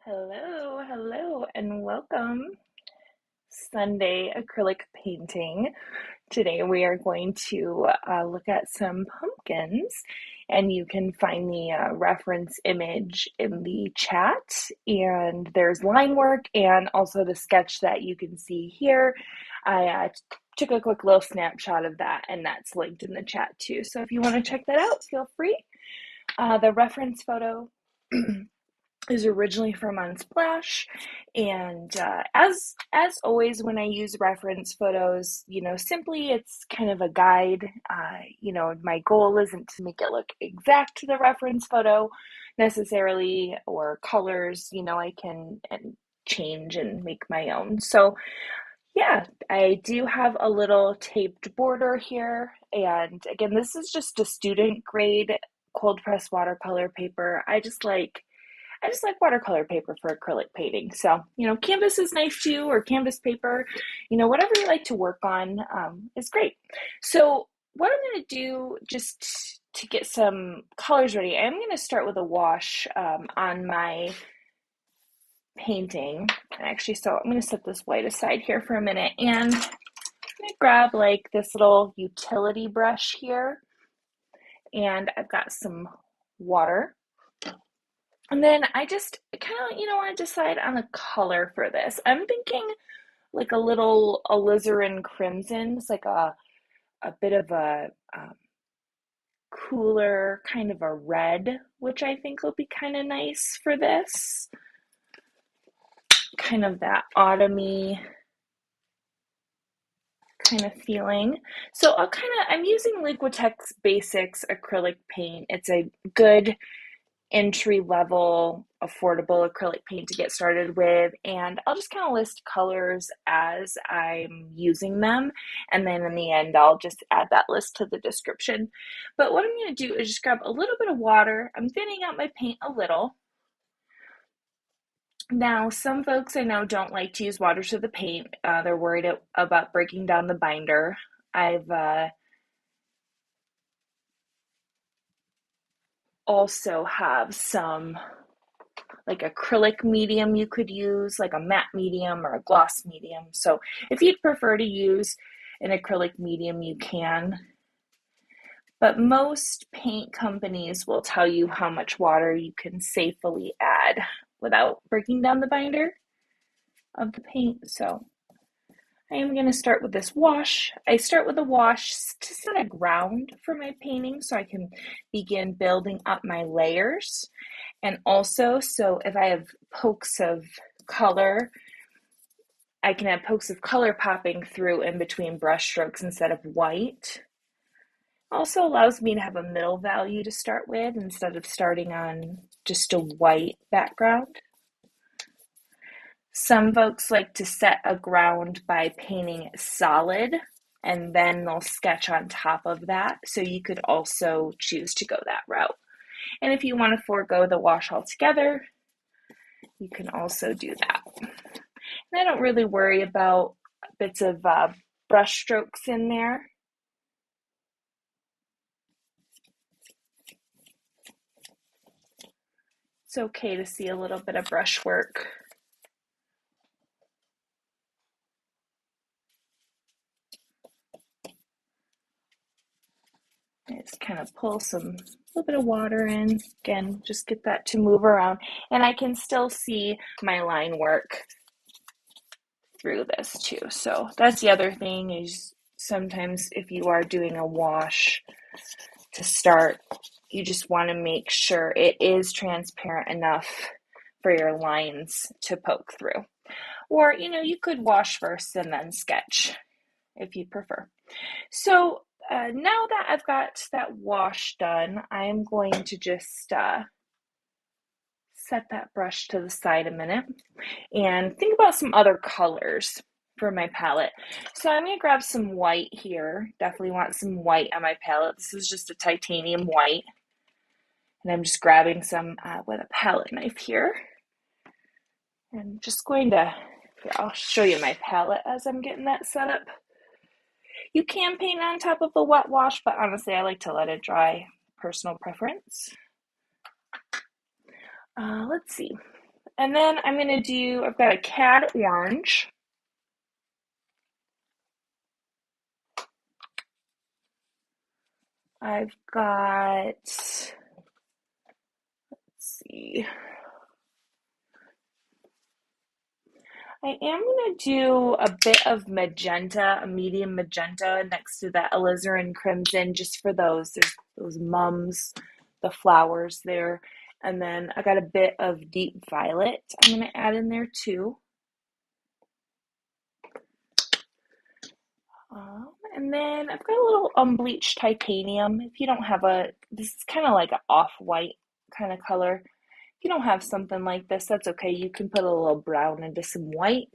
Hello, and welcome. Sunday acrylic painting. Today we are going to look at some pumpkins, and you can find the reference image in the chat. And there's line work and also the sketch that you can see here. I took a quick little snapshot of that, and that's linked in the chat too. So if you want to check that out, feel free. The reference photo is originally from Unsplash, and as always when I use reference photos, simply it's kind of a guide. My goal isn't to make it look exact to the reference photo necessarily, or colors. I can change and make my own. So yeah, I do have a little taped border here, and again, this is just a student grade cold press watercolor paper. I just like watercolor paper for acrylic painting. So, canvas is nice too, or canvas paper, whatever you like to work on is great. So what I'm going to do, just to get some colors ready, I'm going to start with a wash on my painting. Actually, so I'm going to set this white aside here for a minute, and I'm going to grab like this little utility brush here, and I've got some water. And then I just kind of, want to decide on a color for this. I'm thinking like a little alizarin crimson. It's like a bit of a cooler kind of a red, which I think will be kind of nice for this. Kind of that kind of feeling. So I'm using Liquitex Basics acrylic paint. It's a good entry-level, affordable acrylic paint to get started with, and I'll just kind of list colors as I'm using them, and then in the end I'll just add that list to the description. But what I'm going to do is just grab a little bit of water. I'm thinning out my paint a little. Now, some folks I know don't like to use water to the paint. They're worried about breaking down the binder. I've also have some like acrylic medium you could use, like a matte medium or a gloss medium. So if you'd prefer to use an acrylic medium, you can. But most paint companies will tell you how much water you can safely add without breaking down the binder of the paint. So I am going to start with this wash. I start with a wash to set a ground for my painting so I can begin building up my layers. And also, so if I have pokes of color, I can have pokes of color popping through in between brush strokes instead of white. Also allows me to have a middle value to start with instead of starting on just a white background. Some folks like to set a ground by painting it solid, and then they'll sketch on top of that. So you could also choose to go that route. And if you want to forego the wash altogether, you can also do that. And I don't really worry about bits of brush strokes in there. It's okay to see a little bit of brush work. Just kind of pull a little bit of water in. Again, just get that to move around. And I can still see my line work through this too. So that's the other thing, is sometimes if you are doing a wash to start, you just want to make sure it is transparent enough for your lines to poke through. Or, you could wash first and then sketch if you prefer. So now that I've got that wash done, I'm going to just set that brush to the side a minute and think about some other colors for my palette. So I'm going to grab some white here. Definitely want some white on my palette. This is just a titanium white. And I'm just grabbing some with a palette knife here. And just going to, here, I'll show you my palette as I'm getting that set up. You can paint on top of the wet wash, but honestly, I like to let it dry. Personal preference. Let's see. And then I've got a cad orange. I've got, let's see, I am going to do a bit of magenta, a medium magenta next to that alizarin crimson just for those mums, the flowers there. And then I got a bit of deep violet I'm going to add in there too. And then I've got a little unbleached titanium. If you don't have this is kind of like an off-white kind of color. If you don't have something like this, that's okay. You can put a little brown into some white.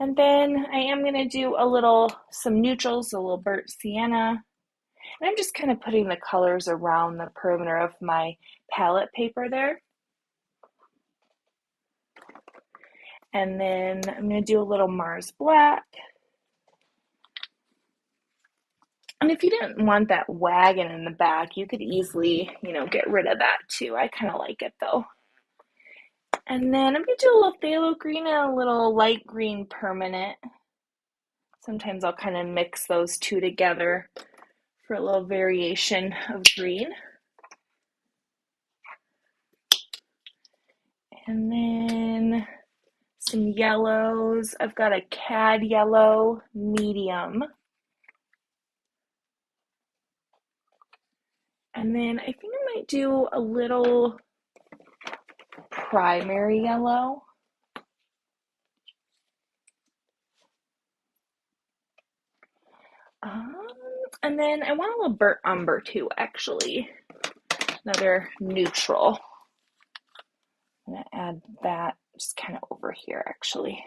And then I am going to do some neutrals, a little burnt sienna. And I'm just kind of putting the colors around the perimeter of my palette paper there. And then I'm going to do a little Mars Black. And if you didn't want that wagon in the back, you could easily, get rid of that too. I kind of like it though. And then I'm going to do a little phthalo green and a little light green permanent. Sometimes I'll kind of mix those two together for a little variation of green. And then some yellows. I've got a cad yellow medium. And then I think I might do a little primary yellow. And then I want a little burnt umber too, actually. Another neutral. I'm going to add that just kind of over here, actually.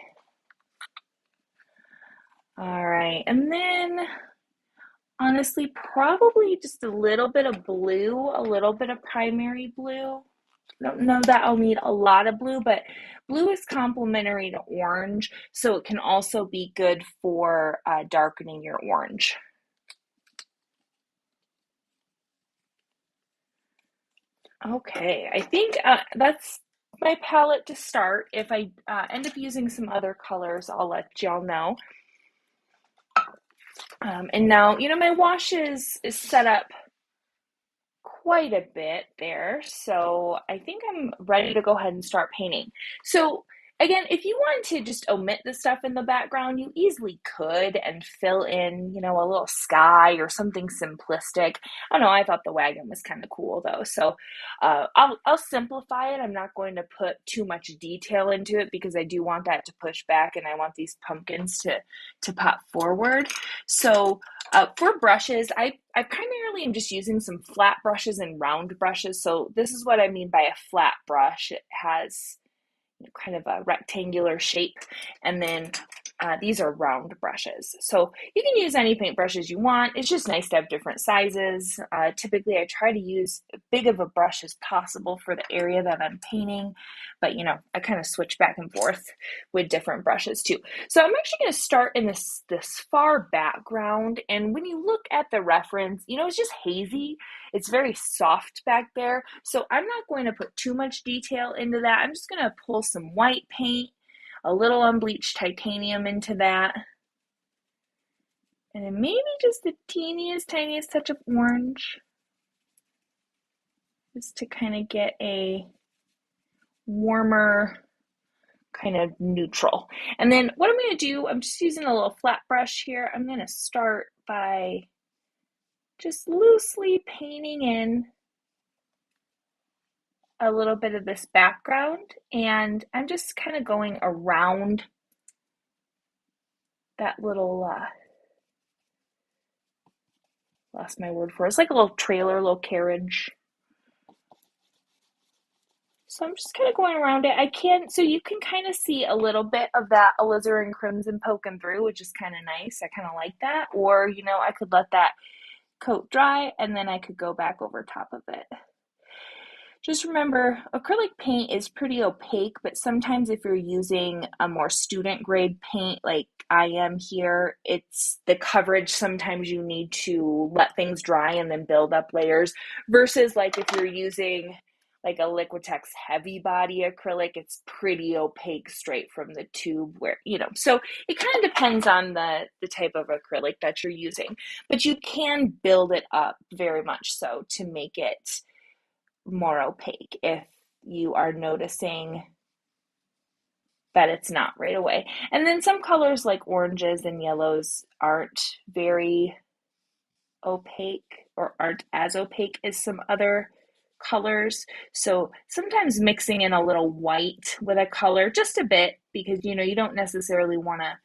All right, and then honestly, probably just a little bit of blue, a little bit of primary blue. I don't know that I'll need a lot of blue, but blue is complementary to orange, so it can also be good for darkening your orange. Okay, I think that's my palette to start. If I end up using some other colors, I'll let y'all know. And now, my wash is set up quite a bit there, so I think I'm ready to go ahead and start painting. So again, if you want to just omit the stuff in the background, you easily could and fill in, a little sky or something simplistic. I don't know, I thought the wagon was kind of cool though, so I'll simplify it. I'm not going to put too much detail into it because I do want that to push back and I want these pumpkins to pop forward. So for brushes, I primarily am just using some flat brushes and round brushes. So this is what I mean by a flat brush. It has kind of a rectangular shape, and then these are round brushes. So you can use any paint brushes you want. It's just nice to have different sizes. Typically I try to use as big of a brush as possible for the area that I'm painting, but I kind of switch back and forth with different brushes too. So I'm actually going to start in this far background, and when you look at the reference, it's just hazy. It's very soft back there. So I'm not going to put too much detail into that. I'm just going to pull some white paint, a little unbleached titanium into that, and then maybe just the tiniest touch of orange, just to kind of get a warmer kind of neutral. And then what I'm going to do, I'm just using a little flat brush here. I'm going to start by just loosely painting in a little bit of this background, and I'm just kind of going around that little lost my word for it. It's like a little trailer, little carriage. So I'm just kind of going around it. So you can kind of see a little bit of that alizarin crimson poking through, which is kind of nice. I kind of like that. Or, I could let that coat dry and then I could go back over top of it. Just remember, acrylic paint is pretty opaque, but sometimes if you're using a more student grade paint like I am here, it's the coverage. Sometimes you need to let things dry and then build up layers versus like if you're using like a Liquitex heavy body acrylic, it's pretty opaque straight from the tube where, so it kind of depends on the type of acrylic that you're using, but you can build it up very much so to make it more opaque if you are noticing that it's not right away. And then some colors like oranges and yellows aren't very opaque or aren't as opaque as some other colors. So sometimes mixing in a little white with a color, just a bit, because you don't necessarily want to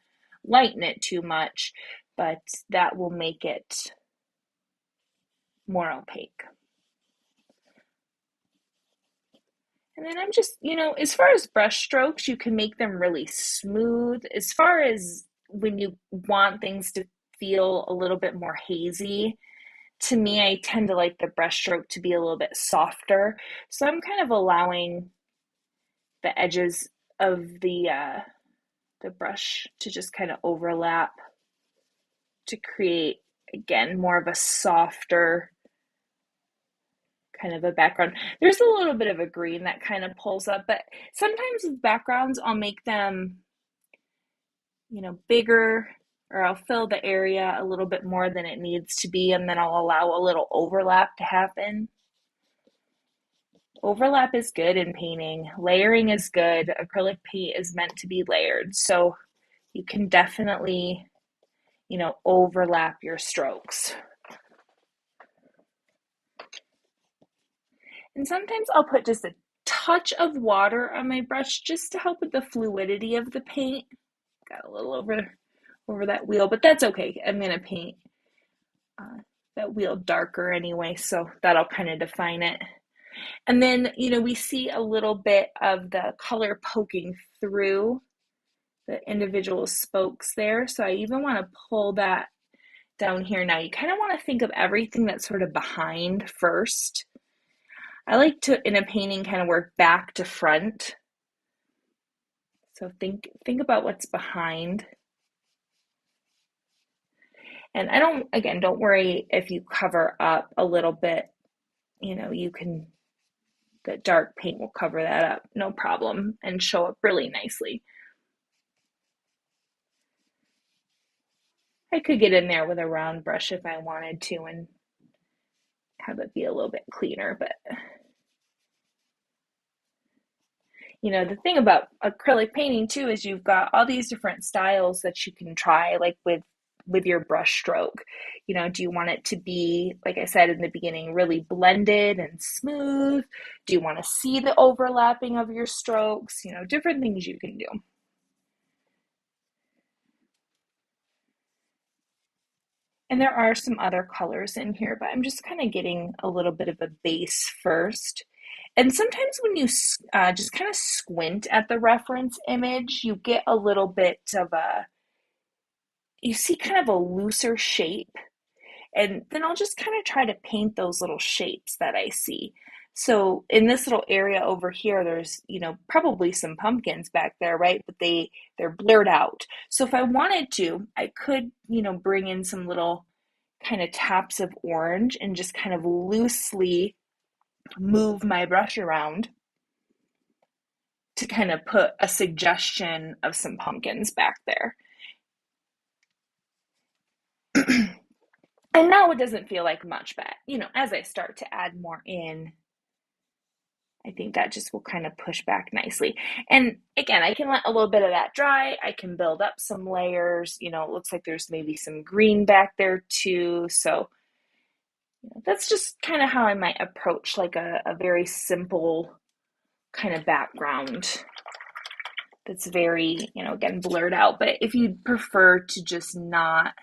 lighten it too much, but that will make it more opaque. And then I'm just, as far as brush strokes, you can make them really smooth. As far as when you want things to feel a little bit more hazy, to me, I tend to like the brush stroke to be a little bit softer. So I'm kind of allowing the edges of the brush to just kind of overlap to create, again, more of a softer kind of a background. There's a little bit of a green that kind of pulls up, but sometimes with backgrounds, I'll make them, bigger, or I'll fill the area a little bit more than it needs to be, and then I'll allow a little overlap to happen. Overlap is good in painting. Layering is good. Acrylic paint is meant to be layered, so you can definitely, overlap your strokes. And sometimes I'll put just a touch of water on my brush just to help with the fluidity of the paint. Got a little over that wheel, but that's okay. I'm going to paint that wheel darker anyway, so that'll kind of define it. And then, we see a little bit of the color poking through the individual spokes there. So I even want to pull that down here. Now you kind of want to think of everything that's sort of behind first. I like to, in a painting, kind of work back to front. So think about what's behind. And don't worry if you cover up a little bit, the dark paint will cover that up, no problem, and show up really nicely. I could get in there with a round brush if I wanted to and have it be a little bit cleaner, but the thing about acrylic painting too is you've got all these different styles that you can try, like with your brush stroke. Do you want it to be, like I said in the beginning, really blended and smooth? Do you want to see the overlapping of your strokes? Different things you can do. And there are some other colors in here, but I'm just kind of getting a little bit of a base first. And sometimes when you just kind of squint at the reference image, you get a little bit of you see kind of a looser shape. And then I'll just kind of try to paint those little shapes that I see. So in this little area over here, there's, probably some pumpkins back there, right? But they're blurred out. So if I wanted to, I could, bring in some little kind of taps of orange and just kind of loosely move my brush around to kind of put a suggestion of some pumpkins back there. And now it doesn't feel like much, but as I start to add more in, I think that just will kind of push back nicely. And again, I can let a little bit of that dry. I can build up some layers. It looks like there's maybe some green back there too. So that's just kind of how I might approach like a very simple kind of background that's very, again, blurred out. But if you'd prefer to just not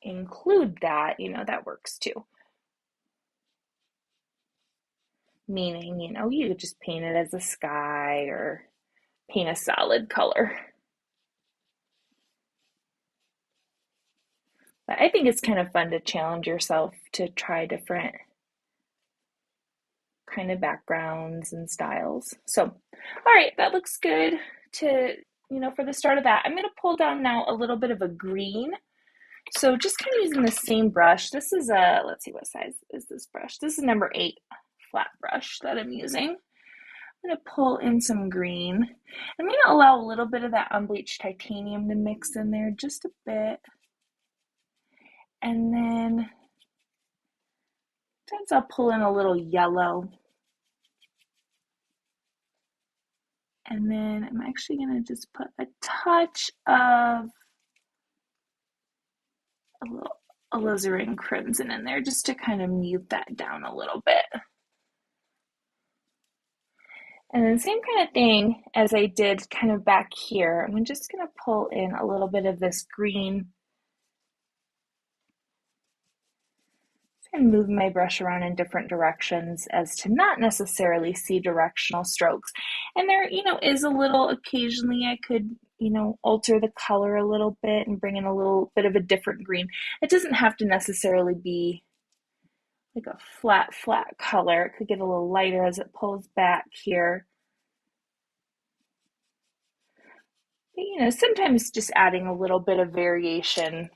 include that, that works too. Meaning, you could just paint it as a sky or paint a solid color. But I think it's kind of fun to challenge yourself to try different kind of backgrounds and styles. So, all right, that looks good to, for the start of that. I'm going to pull down now a little bit of a green. So just kind of using the same brush. This is let's see, what size is this brush? This is number 8 flat brush that I'm using. I'm going to pull in some green. I'm going to allow a little bit of that unbleached titanium to mix in there, just a bit. And then sometimes I'll pull in a little yellow. And then I'm actually going to just put a touch of a little alizarin crimson in there just to kind of mute that down a little bit. And then same kind of thing as I did kind of back here. I'm just going to pull in a little bit of this green and move my brush around in different directions as to not necessarily see directional strokes. And there, is a little, occasionally I could, alter the color a little bit and bring in a little bit of a different green. It doesn't have to necessarily be like a flat color. It could get a little lighter as it pulls back here. But, sometimes just adding a little bit of variation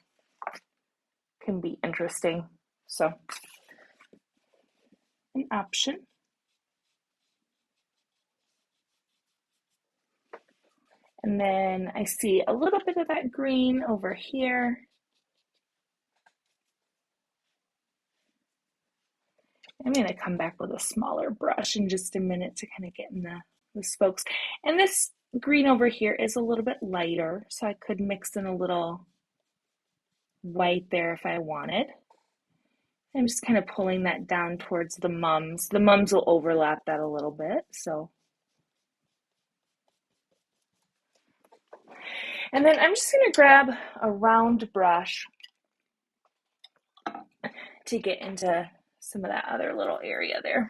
can be interesting. So, an option. And then I see a little bit of that green over here. I'm going to come back with a smaller brush in just a minute to kind of get in the spokes. And this green over here is a little bit lighter, so I could mix in a little white there if I wanted. I'm just kind of pulling that down towards the mums. The mums will overlap that a little bit, so. And then I'm just going to grab a round brush to get into some of that other little area there.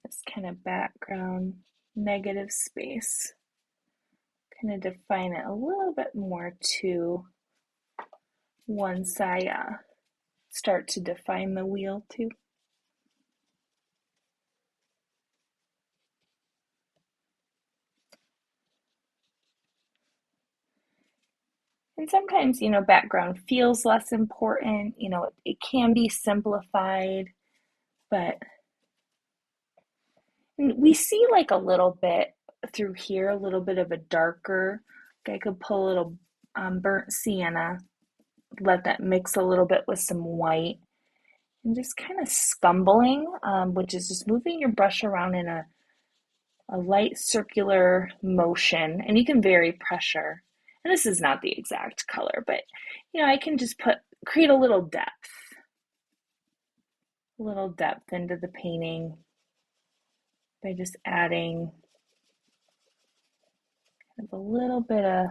This kind of background negative space. Kind of define it a little bit more too once I start to define the wheel too. And sometimes, background feels less important, it can be simplified, but we see like a little bit through here, a little bit of a darker, I could pull a little burnt sienna, let that mix a little bit with some white, and just kind of scumbling, which is just moving your brush around in a light circular motion, and you can vary pressure. And this is not the exact color, but I can just create a little depth into the painting by just adding kind of a little bit of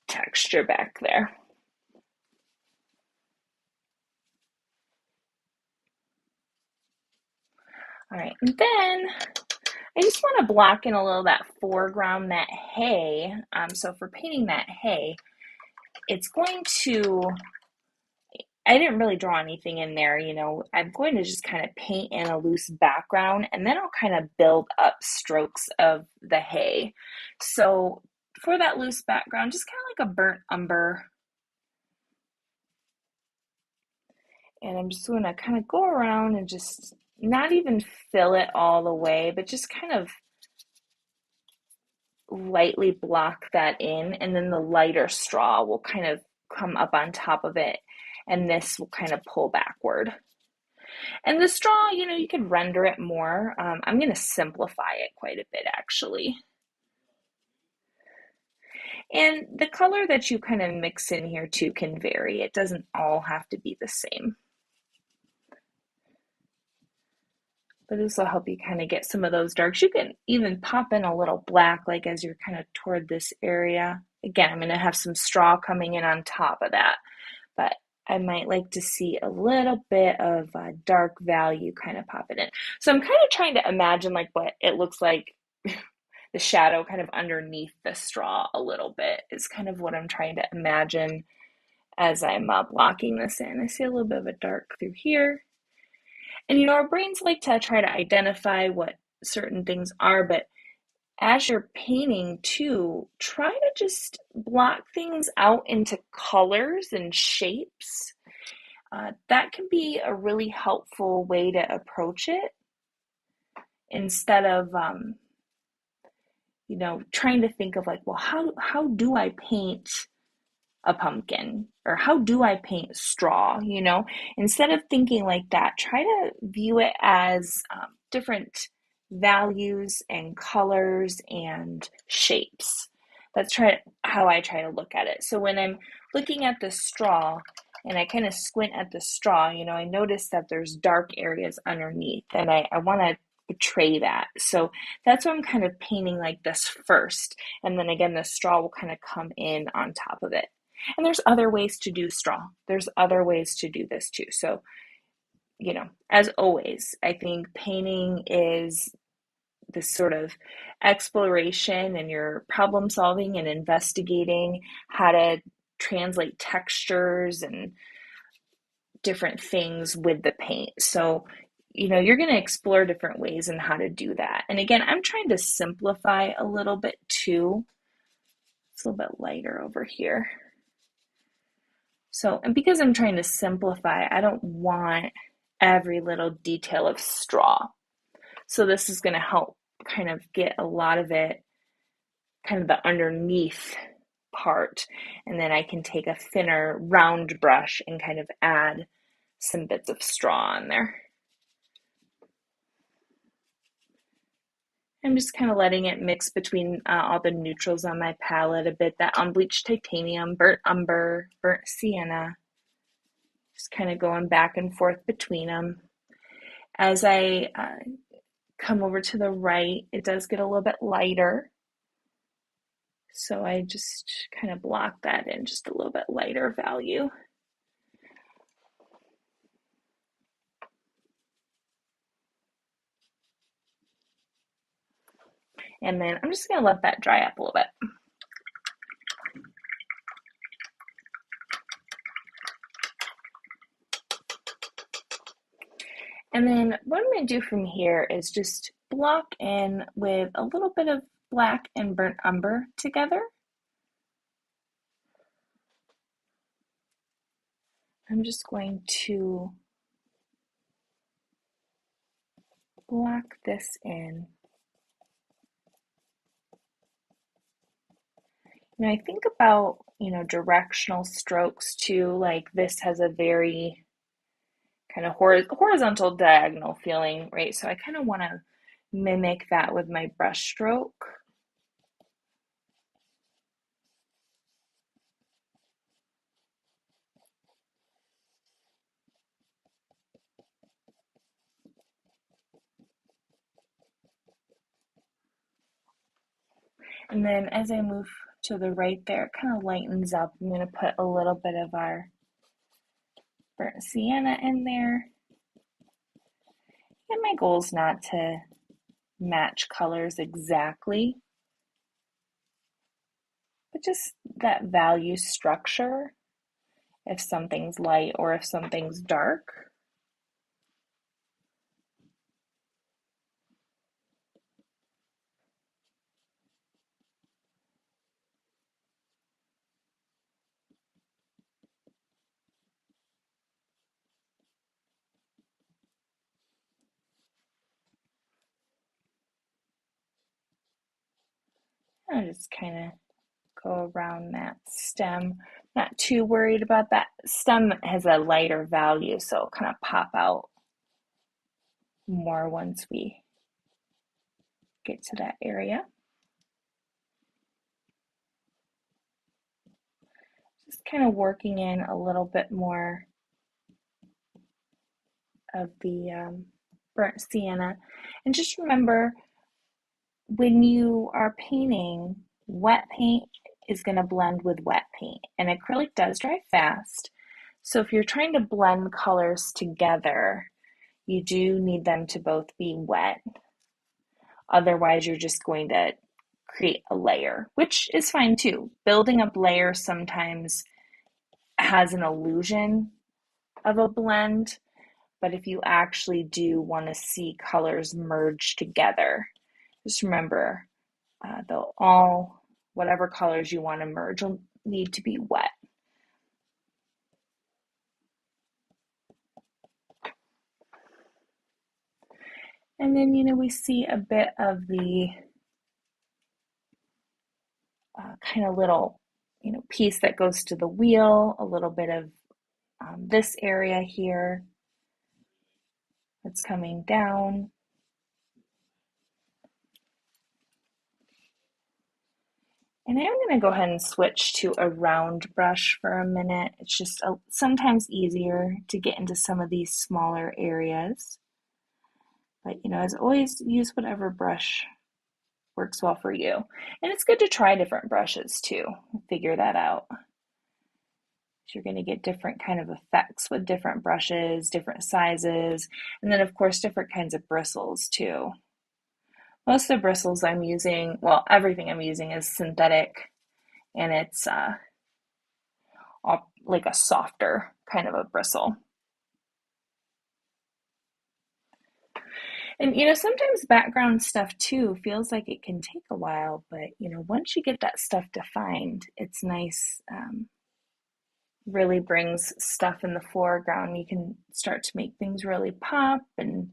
texture back there. All right, and then I just want to block in a little that foreground, that hay. So for painting that hay, it's going to, I didn't really draw anything in there, I'm going to just kind of paint in a loose background, and then I'll kind of build up strokes of the hay. So for that loose background, just kind of like a burnt umber. And I'm just going to kind of go around and just not even fill it all the way, but just kind of lightly block that in, and then the lighter straw will kind of come up on top of it, and this will kind of pull backward. And the straw, you could render it more. I'm going to simplify it quite a bit, actually. And the color that you kind of mix in here too can vary. It doesn't all have to be the same. But this will help you kind of get some of those darks. You can even pop in a little black, like as you're kind of toward this area. Again, I'm going to have some straw coming in on top of that, but I might like to see a little bit of dark value kind of pop it in. So I'm kind of trying to imagine like what it looks like, the shadow kind of underneath the straw a little bit is kind of what I'm trying to imagine as I'm blocking this in. I see a little bit of a dark through here. And our brains like to try to identify what certain things are, but as you're painting too, try to just block things out into colors and shapes. That can be a really helpful way to approach it instead of trying to think of like, well, how do I paint a pumpkin, or how do I paint straw? Instead of thinking like that, try to view it as different values and colors and shapes. That's how I try to look at it. So when I'm looking at the straw and I kind of squint at the straw, I notice that there's dark areas underneath, and I want to portray that. So that's why I'm kind of painting like this first, and then again the straw will kind of come in on top of it. And there's other ways to do straw. There's other ways to do this too. So, as always, I think painting is this sort of exploration, and you're problem solving and investigating how to translate textures and different things with the paint. So, you're going to explore different ways and how to do that. And again, I'm trying to simplify a little bit too. It's a little bit lighter over here. So, and because I'm trying to simplify, I don't want every little detail of straw. So this is going to help kind of get a lot of it, kind of the underneath part. And then I can take a thinner round brush and kind of add some bits of straw on there. I'm just kind of letting it mix between all the neutrals on my palette a bit, that unbleached titanium, burnt umber, burnt sienna. Just kind of going back and forth between them. As I come over to the right, it does get a little bit lighter. So I just kind of block that in, just a little bit lighter value. And then I'm just going to let that dry up a little bit. And then what I'm going to do from here is just block in with a little bit of black and burnt umber together. I'm just going to block this in. I think about, directional strokes too, like this has a very kind of horizontal diagonal feeling, right? So I kind of want to mimic that with my brush stroke. And then as I move to the right there, it kind of lightens up. I'm going to put a little bit of our burnt sienna in there. And my goal is not to match colors exactly, but just that value structure, if something's light or if something's dark. I'll just kind of go around that stem. Not too worried about that. Stem has a lighter value, so it'll kind of pop out more once we get to that area. Just kind of working in a little bit more of the burnt sienna. And just remember, when you are painting, wet paint is going to blend with wet paint, and acrylic does dry fast. So if you're trying to blend colors together, you do need them to both be wet. Otherwise, you're just going to create a layer, which is fine too. Building up layers sometimes has an illusion of a blend, but if you actually do want to see colors merge together, just remember they'll all, whatever colors you want to merge will need to be wet. And then, we see a bit of the kind of little, piece that goes to the wheel, a little bit of this area here that's coming down. And I'm going to go ahead and switch to a round brush for a minute. It's just sometimes easier to get into some of these smaller areas. But, as always, use whatever brush works well for you. And it's good to try different brushes too. Figure that out. You're going to get different kind of effects with different brushes, different sizes, and then of course different kinds of bristles too. Most of the bristles I'm using, well, everything I'm using is synthetic, and it's like a softer kind of a bristle. And sometimes background stuff too feels like it can take a while, but once you get that stuff defined, it's nice. Really brings stuff in the foreground. You can start to make things really pop and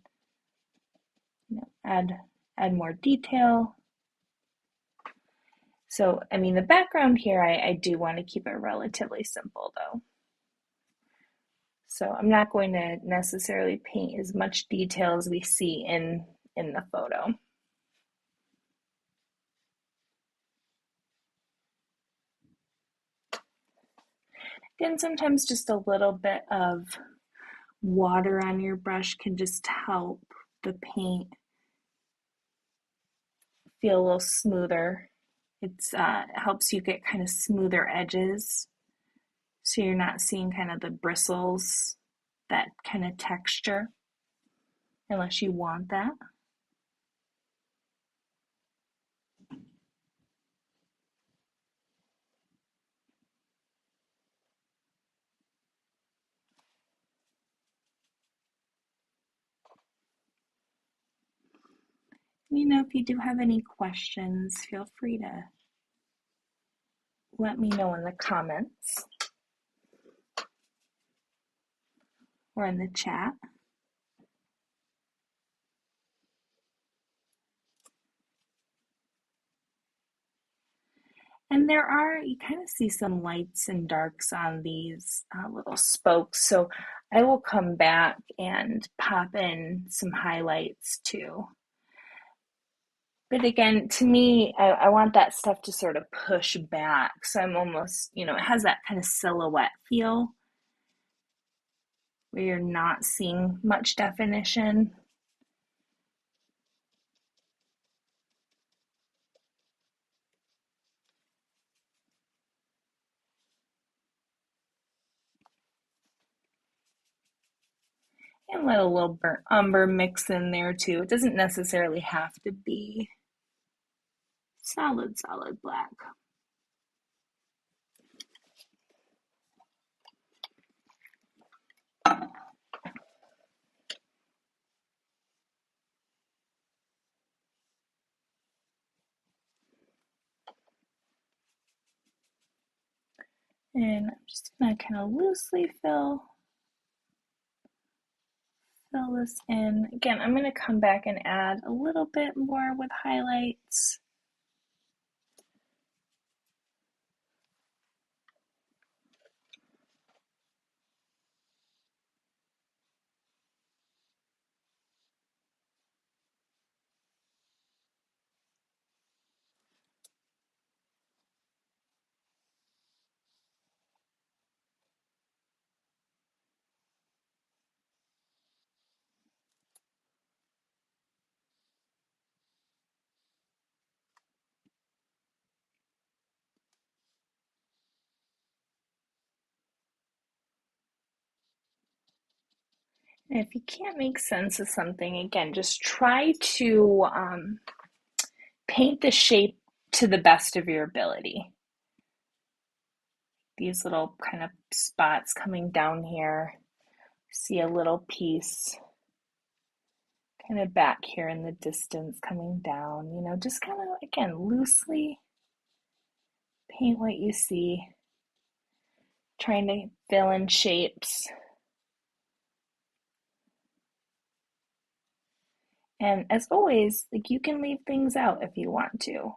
add more detail. So, the background here, I do want to keep it relatively simple though. So I'm not going to necessarily paint as much detail as we see in the photo. Again, sometimes just a little bit of water on your brush can just help the paint feel a little smoother. It helps you get kind of smoother edges, so you're not seeing kind of the bristles, that kind of texture, unless you want that. If you do have any questions, feel free to let me know in the comments or in the chat. And you kind of see some lights and darks on these little spokes. So I will come back and pop in some highlights too. But again, to me, I want that stuff to sort of push back. So I'm almost, it has that kind of silhouette feel where you're not seeing much definition. And let a little burnt umber mix in there too. It doesn't necessarily have to be solid black. And I'm just going to kind of loosely fill this in. Again, I'm going to come back and add a little bit more with highlights. And if you can't make sense of something, again, just try to paint the shape to the best of your ability. These little kind of spots coming down here, see a little piece kind of back here in the distance coming down, you know, just kind of, again, loosely paint what you see, trying to fill in shapes. And as always, like, you can leave things out if you want to.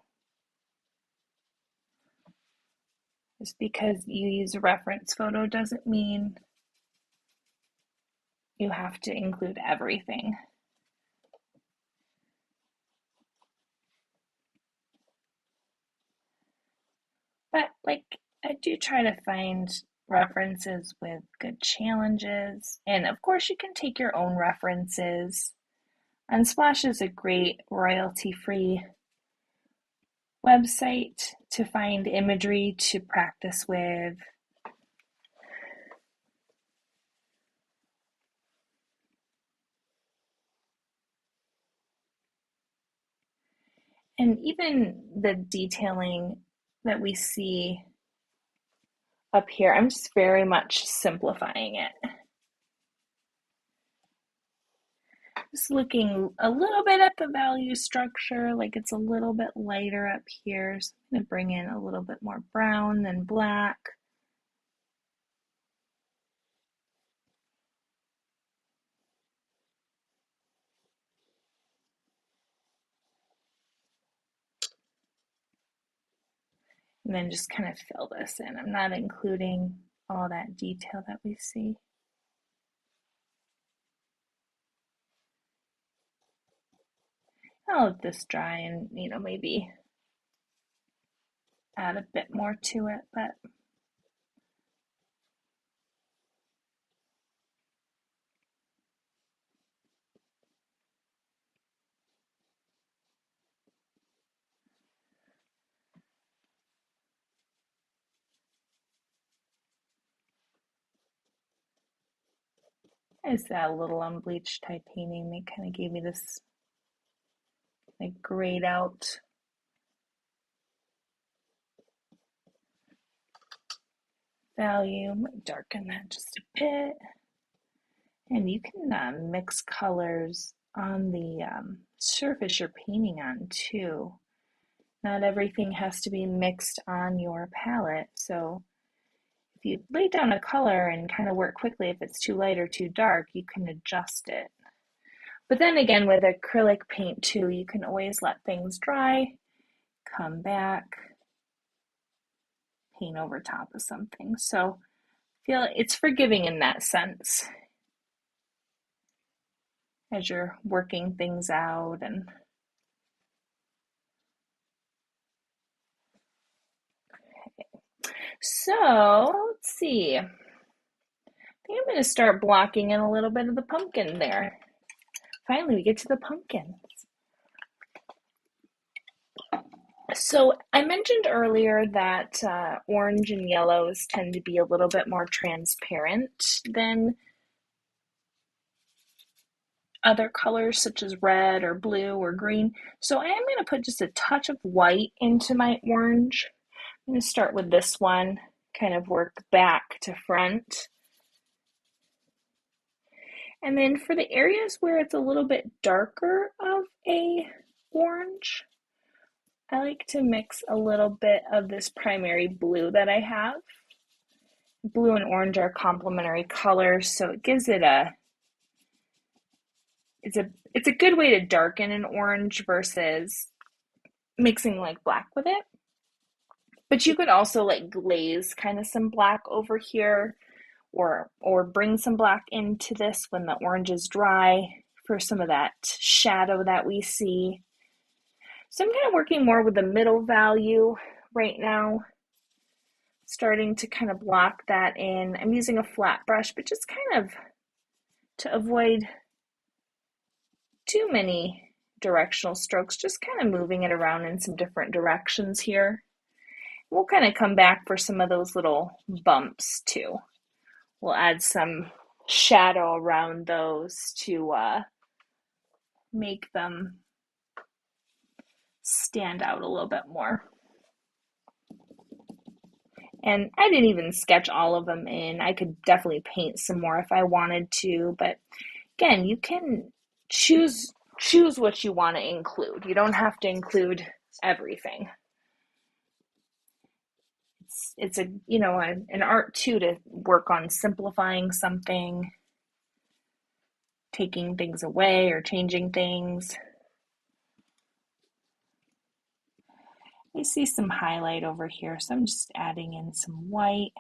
Just because you use a reference photo doesn't mean you have to include everything. But like, I do try to find references with good challenges. And of course, you can take your own references. Unsplash is a great royalty-free website to find imagery to practice with. And even the detailing that we see up here, I'm just very much simplifying it. Just looking a little bit at the value structure, like it's a little bit lighter up here. So I'm going to bring in a little bit more brown than black. And then just kind of fill this in. I'm not including all that detail that we see. I'll let this dry and, you know, maybe add a bit more to it, but I just add a little unbleached titanium. They kind of gave me this like grayed out value. I might darken that just a bit. And you can mix colors on the surface you're painting on too. Not everything has to be mixed on your palette. So if you lay down a color and kind of work quickly, if it's too light or too dark, you can adjust it. But then again, with acrylic paint too, you can always let things dry, come back, paint over top of something. So I feel it's forgiving in that sense as you're working things out. And so let's see. I think I'm going to start blocking in a little bit of the pumpkin there. Finally, we get to the pumpkins. So I mentioned earlier that orange and yellows tend to be a little bit more transparent than other colors such as red or blue or green. So I am going to put just a touch of white into my orange. I'm going to start with this one, kind of work back to front. And then for the areas where it's a little bit darker of a orange, I like to mix a little bit of this primary blue that I have. Blue and orange are complementary colors, so it gives it it's a good way to darken an orange versus mixing like black with it. But you could also like glaze kind of some black over here, or bring some black into this when the orange is dry for some of that shadow that we see. So I'm kind of working more with the middle value right now, starting to kind of block that in. I'm using a flat brush, but just kind of to avoid too many directional strokes, just kind of moving it around in some different directions here. We'll kind of come back for some of those little bumps too. We'll add some shadow around those to make them stand out a little bit more. And I didn't even sketch all of them in. I could definitely paint some more if I wanted to, but again, you can choose choose what you want to include. You don't have to include everything. It's a, you know, an art too to work on simplifying something, taking things away or changing things. I see some highlight over here, so I'm just adding in some white.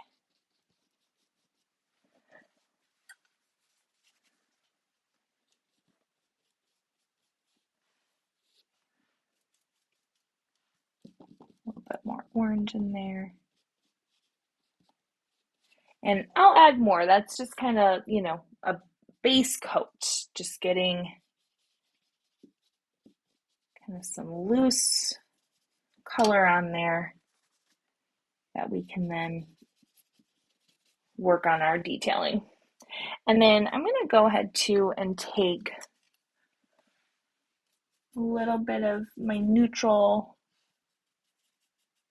A little bit more orange in there. And I'll add more. That's just kind of, you know, a base coat. Just getting kind of some loose color on there that we can then work on our detailing. And then I'm going to go ahead too and take a little bit of my neutral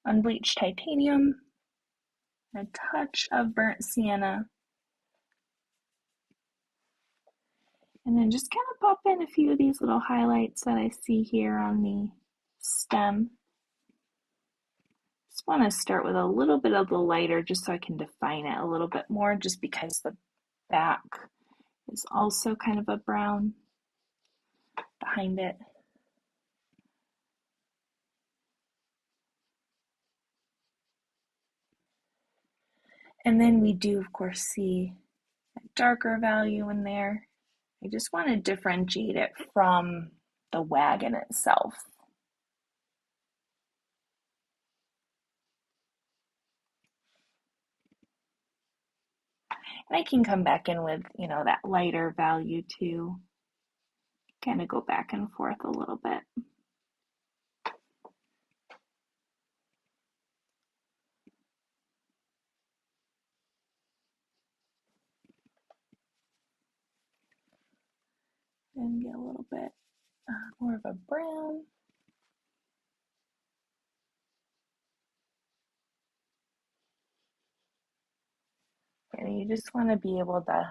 unbleached titanium, a touch of burnt sienna, and then just kind of pop in a few of these little highlights that I see here on the stem. Just want to start with a little bit of the lighter just so I can define it a little bit more, just because the back is also kind of a brown behind it. And then we do, of course, see a darker value in there. I just want to differentiate it from the wagon itself. And I can come back in with, you know, that lighter value too. Kind of go back and forth a little bit. And get a little bit more of a brown. And you just want to be able to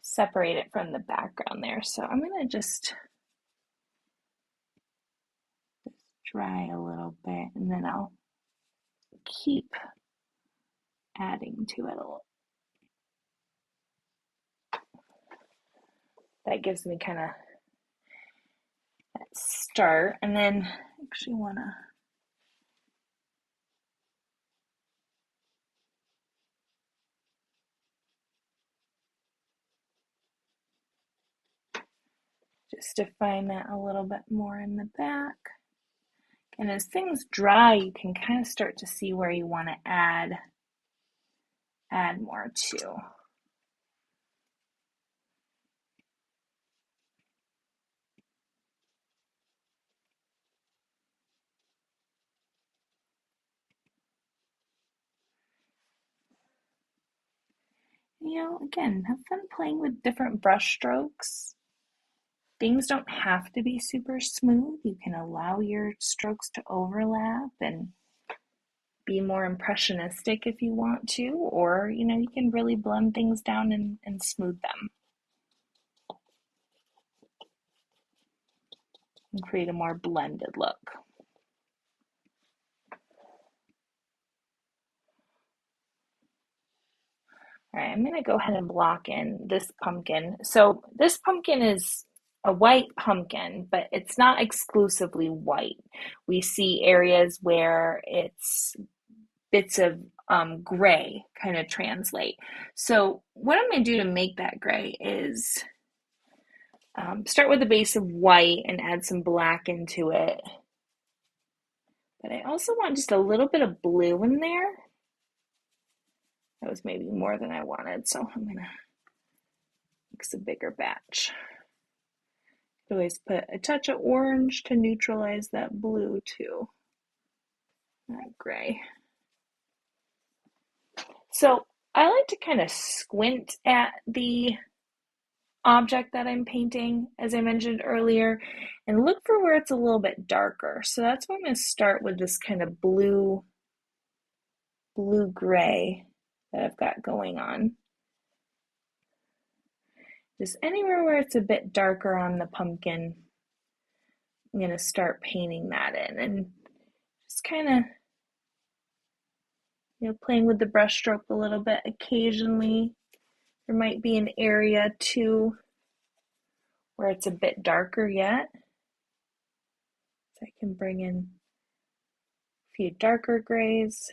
separate it from the background there. So I'm going to just dry a little bit, and then I'll keep adding to it a little. That gives me kind of that start, and then I actually want to just define that a little bit more in the back. And as things dry, you can kind of start to see where you want to add more to. You know, again, have fun playing with different brush strokes. Things don't have to be super smooth. You can allow your strokes to overlap and be more impressionistic if you want to, or, you know, you can really blend things down and smooth them and create a more blended look. All right, I'm going to go ahead and block in this pumpkin. So this pumpkin is a white pumpkin, but it's not exclusively white. We see areas where it's bits of gray kind of translate. So what I'm going to do to make that gray is start with a base of white and add some black into it. But I also want just a little bit of blue in there. That was maybe more than I wanted, so I'm going to mix a bigger batch. Always put a touch of orange to neutralize that blue too, that gray. So I like to kind of squint at the object that I'm painting, as I mentioned earlier, and look for where it's a little bit darker. So that's why I'm going to start with this kind of blue gray that I've got going on. Just anywhere where it's a bit darker on the pumpkin, I'm going to start painting that in, and just kind of, playing with the brush stroke a little bit occasionally. There might be an area too where it's a bit darker yet. So I can bring in a few darker grays.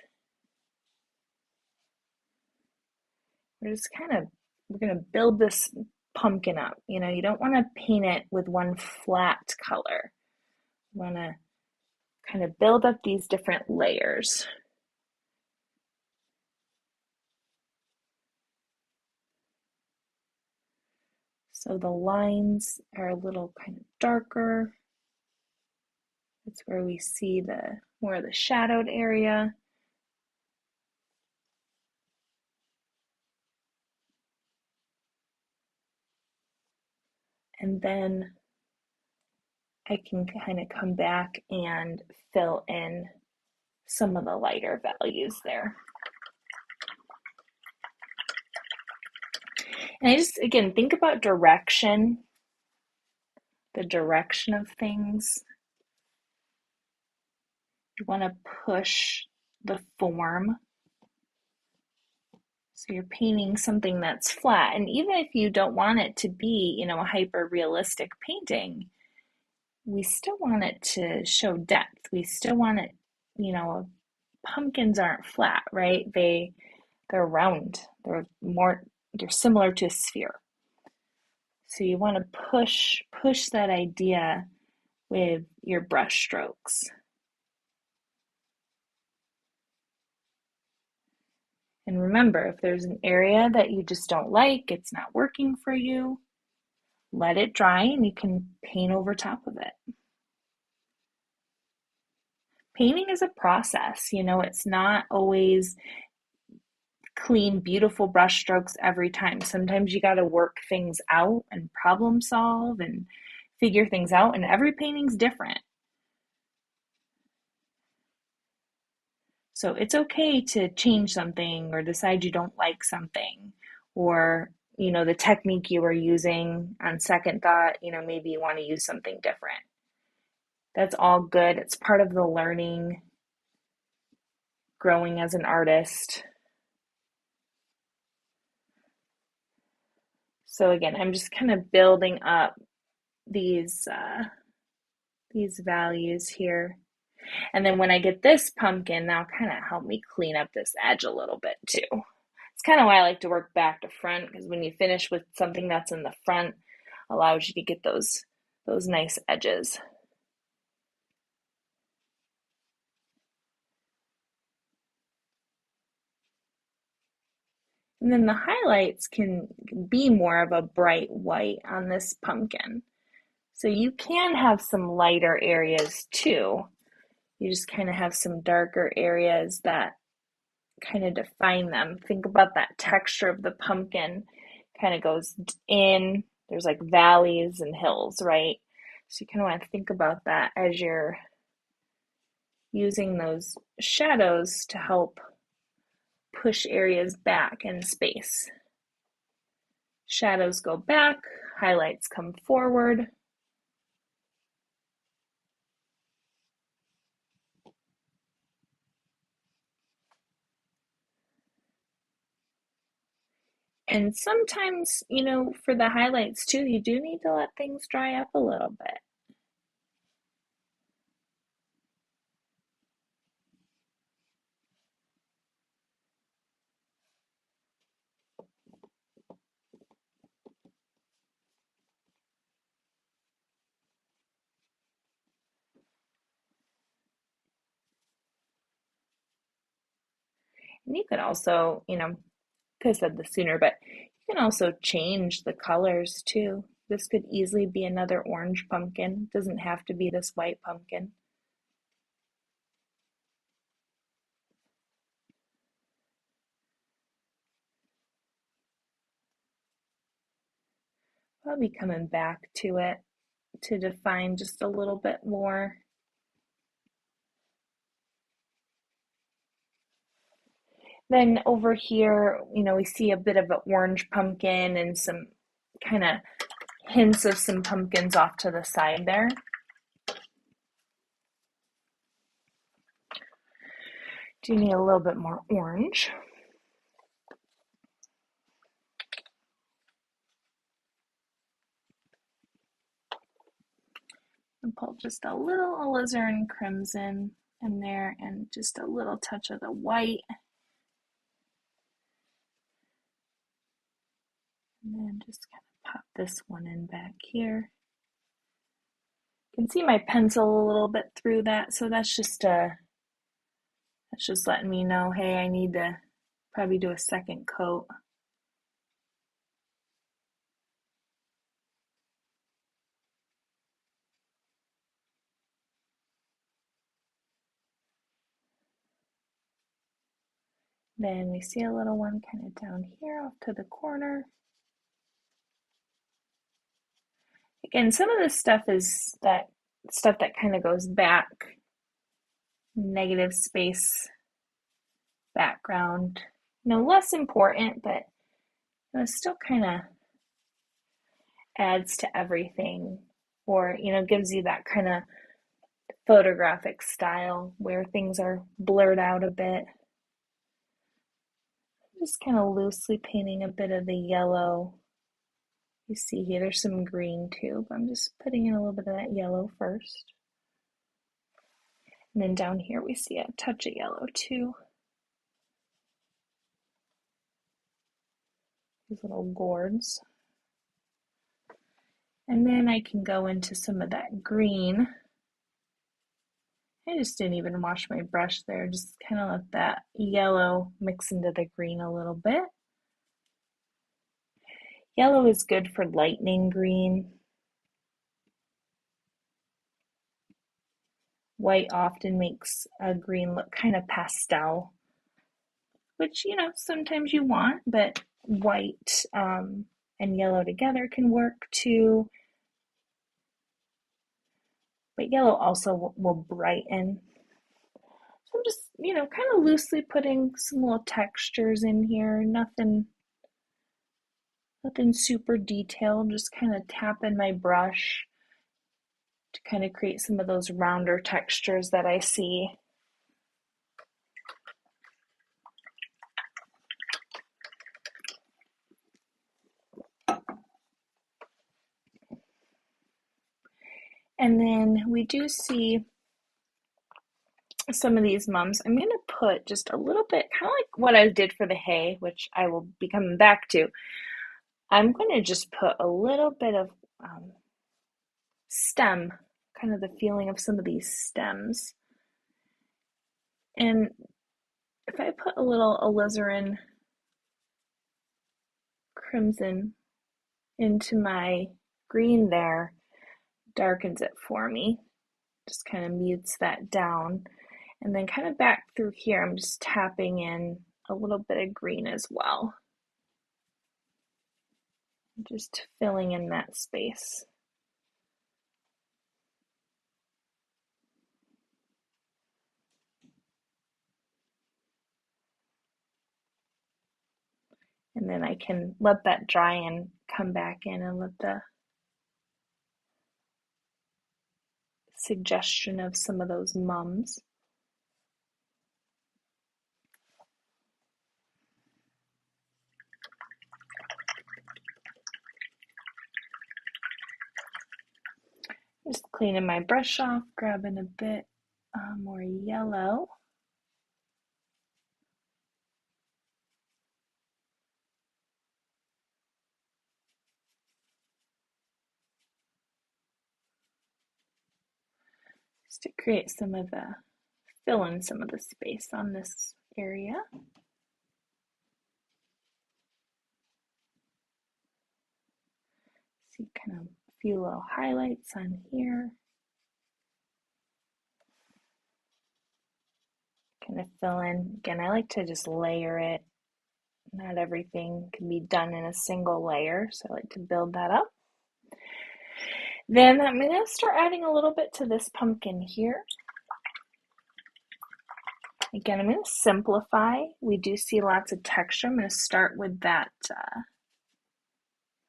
We're going to build this pumpkin up. You don't want to paint it with one flat color. You want to kind of build up these different layers. So the lines are a little kind of darker. That's where we see more of the shadowed area. And then I can kind of come back and fill in some of the lighter values there. And I just, again, think about direction, the direction of things. You want to push the form. So you're painting something that's flat. And even if you don't want it to be, a hyper realistic painting, we still want it to show depth. We still want it, pumpkins aren't flat, right? They're round. They're similar to a sphere. So you want to push that idea with your brush strokes. And remember, if there's an area that you just don't like, it's not working for you, let it dry and you can paint over top of it. Painting is a process, it's not always clean, beautiful brush strokes every time. Sometimes you got to work things out and problem solve and figure things out, and every painting's different. So it's okay to change something or decide you don't like something, or the technique you were using on second thought, maybe you want to use something different. That's all good. It's part of the learning, growing as an artist. So again, I'm just kind of building up these values here. And then when I get this pumpkin, that'll kind of help me clean up this edge a little bit too. It's kind of why I like to work back to front, because when you finish with something that's in the front, allows you to get those nice edges. And then the highlights can be more of a bright white on this pumpkin. So you can have some lighter areas too. You just kind of have some darker areas that kind of define them. Think about that texture of the pumpkin kind of goes in. There's like valleys and hills, right? So you kind of want to think about that as you're using those shadows to help push areas back in space. Shadows go back, highlights come forward. And sometimes, for the highlights too, you do need to let things dry up a little bit. And you could also, could have said this sooner, but you can also change the colors too. This could easily be another orange pumpkin. It doesn't have to be this white pumpkin. I'll be coming back to it to define just a little bit more. Then over here, we see a bit of an orange pumpkin and some kind of hints of some pumpkins off to the side there. Do need a little bit more orange. And pull just a little alizarin crimson in there and just a little touch of the white. And then just kind of pop this one in back here. You can see my pencil a little bit through that, so that's just letting me know, hey, I need to probably do a second coat. Then we see a little one kind of down here off to the corner. Again, some of this stuff is that stuff that kind of goes back, negative space, background. Less important, but still kind of adds to everything, or gives you that kind of photographic style where things are blurred out a bit. Just kind of loosely painting a bit of the yellow. You see here, there's some green too, but I'm just putting in a little bit of that yellow first. And then down here we see a touch of yellow too. These little gourds. And then I can go into some of that green. I just didn't even wash my brush there, just kind of let that yellow mix into the green a little bit. Yellow is good for lightning green. White often makes a green look kind of pastel, which, sometimes you want, but white and yellow together can work too. But yellow also will brighten. So I'm just, kind of loosely putting some little textures in here. Nothing super detailed, just kind of tapping my brush to kind of create some of those rounder textures that I see. And then we do see some of these mums. I'm going to put just a little bit, kind of like what I did for the hay, which I will be coming back to. I'm going to just put a little bit of stem, kind of the feeling of some of these stems. And if I put a little alizarin crimson into my green there, darkens it for me, just kind of mutes that down. And then kind of back through here, I'm just tapping in a little bit of green as well. Just filling in that space. And then I can let that dry and come back in and let the suggestion of some of those mums. Just cleaning my brush off, grabbing a bit more yellow. Just to create fill in some of the space on this area. See kind of a few little highlights on here. Kind of fill in. Again, I like to just layer it. Not everything can be done in a single layer, so I like to build that up. Then I'm going to start adding a little bit to this pumpkin here. Again, I'm going to simplify. We do see lots of texture. I'm going to start with that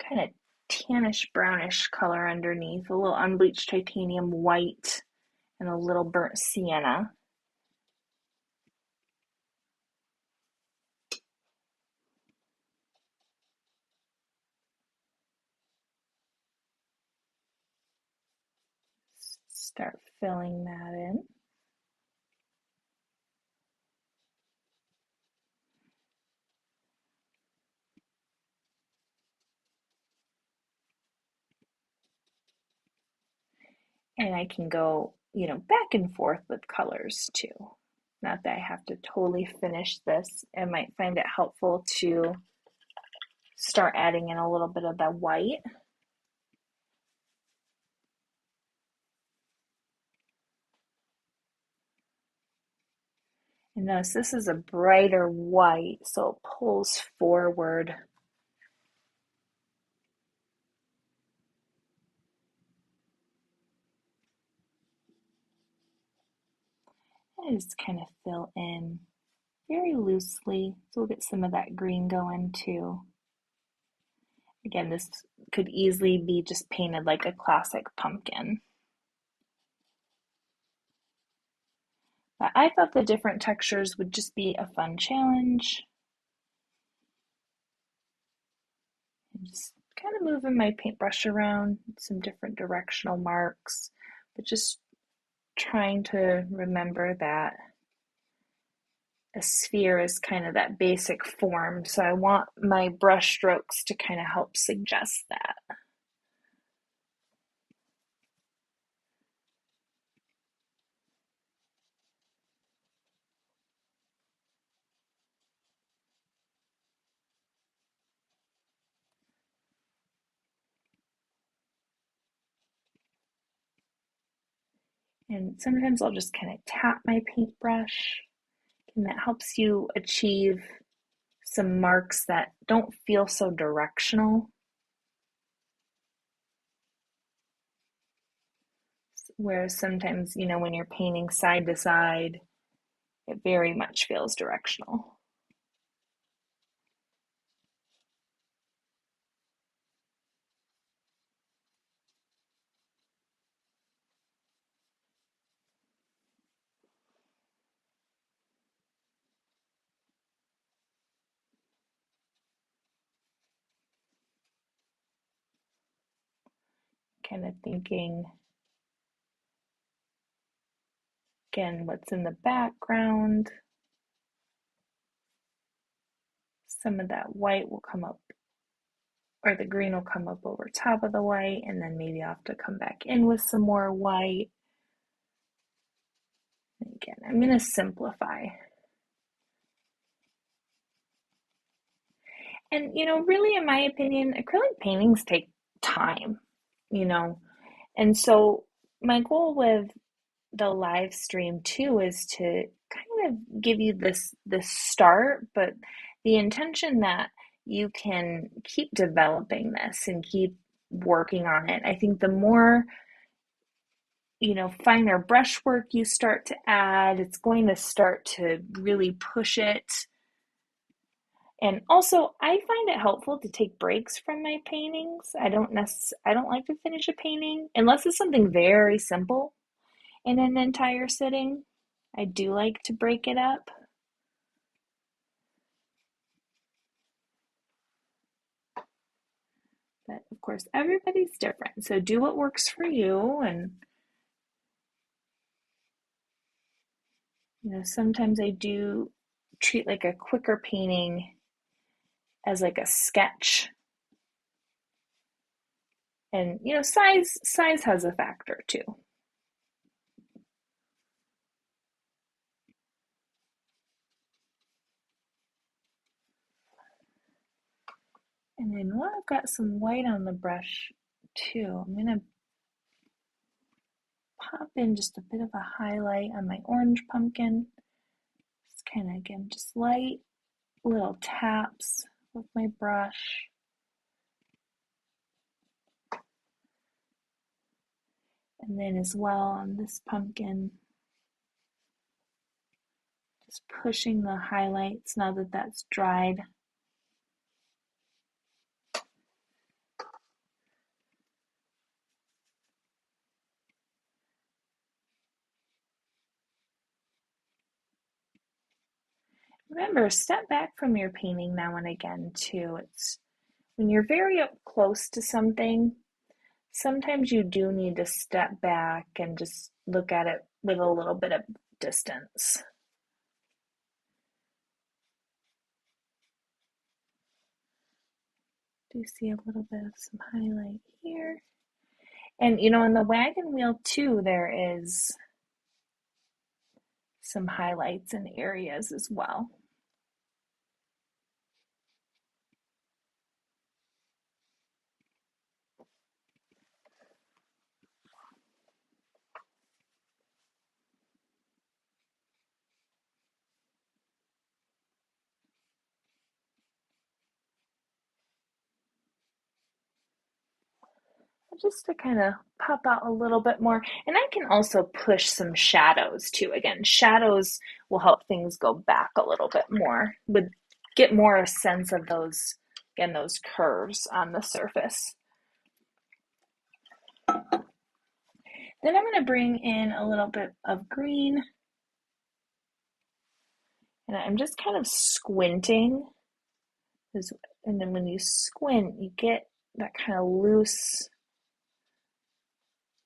kind of tannish brownish color underneath, a little unbleached titanium white and a little burnt sienna. Start filling that in. And I can go, back and forth with colors too. Not that I have to totally finish this. I might find it helpful to start adding in a little bit of the white. And notice this is a brighter white, so it pulls forward. I just kind of fill in very loosely, so we'll get some of that green going too. Again, this could easily be just painted like a classic pumpkin. But I thought the different textures would just be a fun challenge. And just kind of moving my paintbrush around, some different directional marks, but just trying to remember that a sphere is kind of that basic form. So I want my brush strokes to kind of help suggest that. And sometimes I'll just kind of tap my paintbrush, and that helps you achieve some marks that don't feel so directional. Whereas sometimes, when you're painting side to side, it very much feels directional. Kind of thinking, again, what's in the background. Some of that white will come up, or the green will come up over top of the white, and then maybe I'll have to come back in with some more white. And again, I'm going to simplify. And, really, in my opinion, acrylic paintings take time, you know. And so my goal with the live stream too is to kind of give you this start, but the intention that you can keep developing this and keep working on it. I think the more finer brushwork you start to add, it's going to start to really push it. And also, I find it helpful to take breaks from my paintings. I don't like to finish a painting unless it's something very simple in an entire sitting. I do like to break it up. But of course, everybody's different. So do what works for you. And, sometimes I do treat like a quicker painting as like a sketch. And, size has a factor too. And then while I've got some white on the brush too, I'm going to pop in just a bit of a highlight on my orange pumpkin. Just kind of, again, just light little taps with my brush. And then as well on this pumpkin, just pushing the highlights now that that's dried. Remember, step back from your painting now and again too. It's when you're very up close to something, sometimes you do need to step back and just look at it with a little bit of distance. Do you see a little bit of some highlight here? And you know, in the wagon wheel too, there is some highlights in areas as well. Just to kind of pop out a little bit more. And I can also push some shadows too. Again, shadows will help things go back a little bit more, would get more a sense of those, again, those curves on the surface. Then I'm going to bring in a little bit of green. And I'm just kind of squinting. And then when you squint, you get that kind of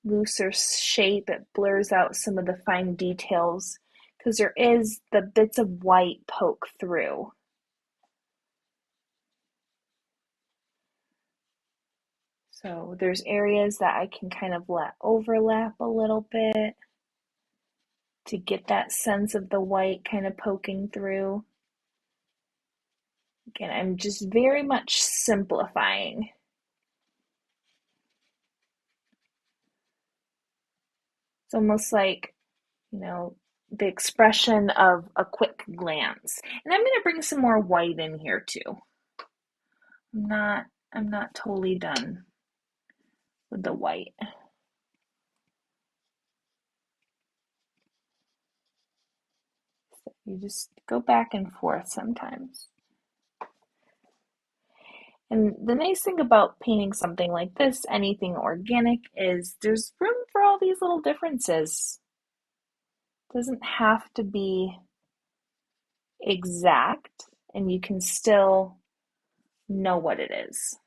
looser shape. It blurs out some of the fine details because there is the bits of white poke through. So there's areas that I can kind of let overlap a little bit to get that sense of the white kind of poking through. Again, I'm just very much simplifying. It's almost like, you know, the expression of a quick glance. And I'm going to bring some more white in here too. I'm not totally done with the white. So you just go back and forth sometimes. And the nice thing about painting something like this, anything organic, is there's room for all these little differences. It doesn't have to be exact, and you can still know what it is.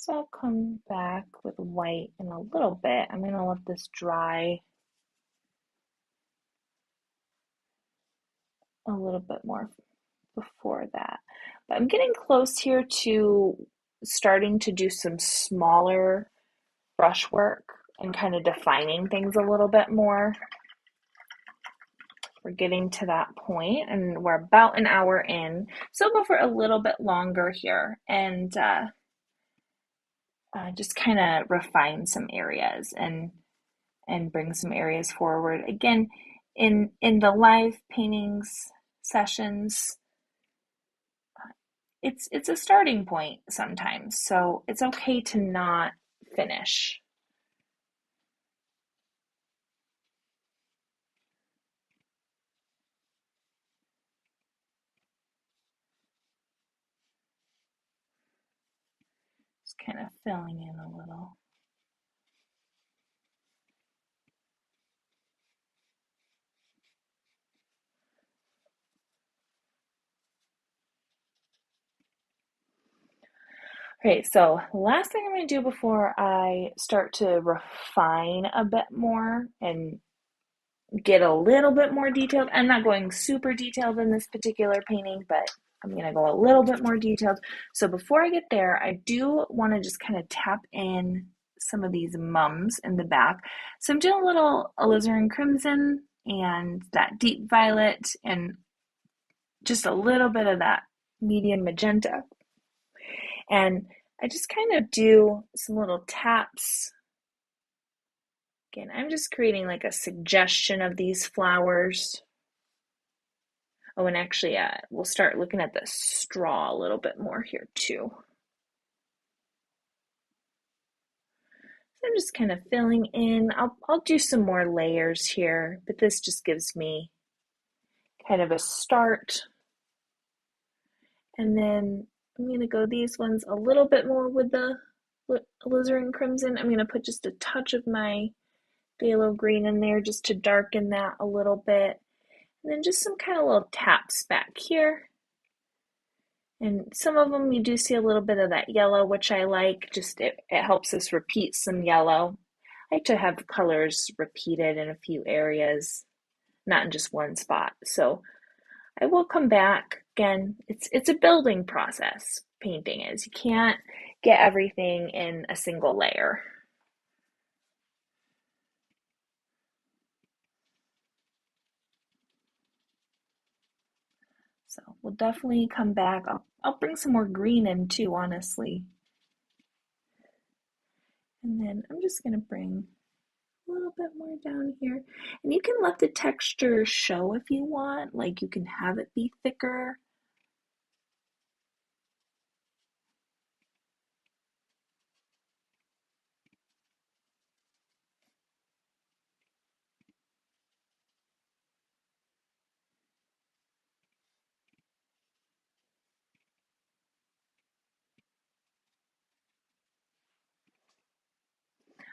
So I'll come back with white in a little bit. I'm going to let this dry a little bit more before that. But I'm getting close here to starting to do some smaller brushwork and kind of defining things a little bit more. We're getting to that point and we're about an hour in. So I'll go for a little bit longer here and just kind of refine some areas and bring some areas forward. Again, in the live paintings sessions, it's a starting point sometimes, so it's okay to not finish. Just kind of filling in a little. Okay, so last thing I'm going to do before I start to refine a bit more and get a little bit more detailed. I'm not going super detailed in this particular painting, but I'm going to go a little bit more detailed. So before I get there, I do want to just kind of tap in some of these mums in the back. So I'm doing a little alizarin crimson and that deep violet and just a little bit of that medium magenta. And I just kind of do some little taps. Again, I'm just creating like a suggestion of these flowers. Oh, and actually, we'll start looking at the straw a little bit more here too. So I'm just kind of filling in. I'll do some more layers here, but this just gives me kind of a start. And then I'm going to go these ones a little bit more with the alizarin crimson. I'm going to put just a touch of my phthalo green in there just to darken that a little bit. And then just some kind of little taps back here. And some of them you do see a little bit of that yellow, which I like. Just it helps us repeat some yellow. I like to have colors repeated in a few areas, not in just one spot. So I will come back. Again, it's a building process, painting is. You can't get everything in a single layer. So we'll definitely come back. I'll bring some more green in too, honestly. And then I'm just going to bring a little bit more down here. And you can let the texture show if you want, like you can have it be thicker.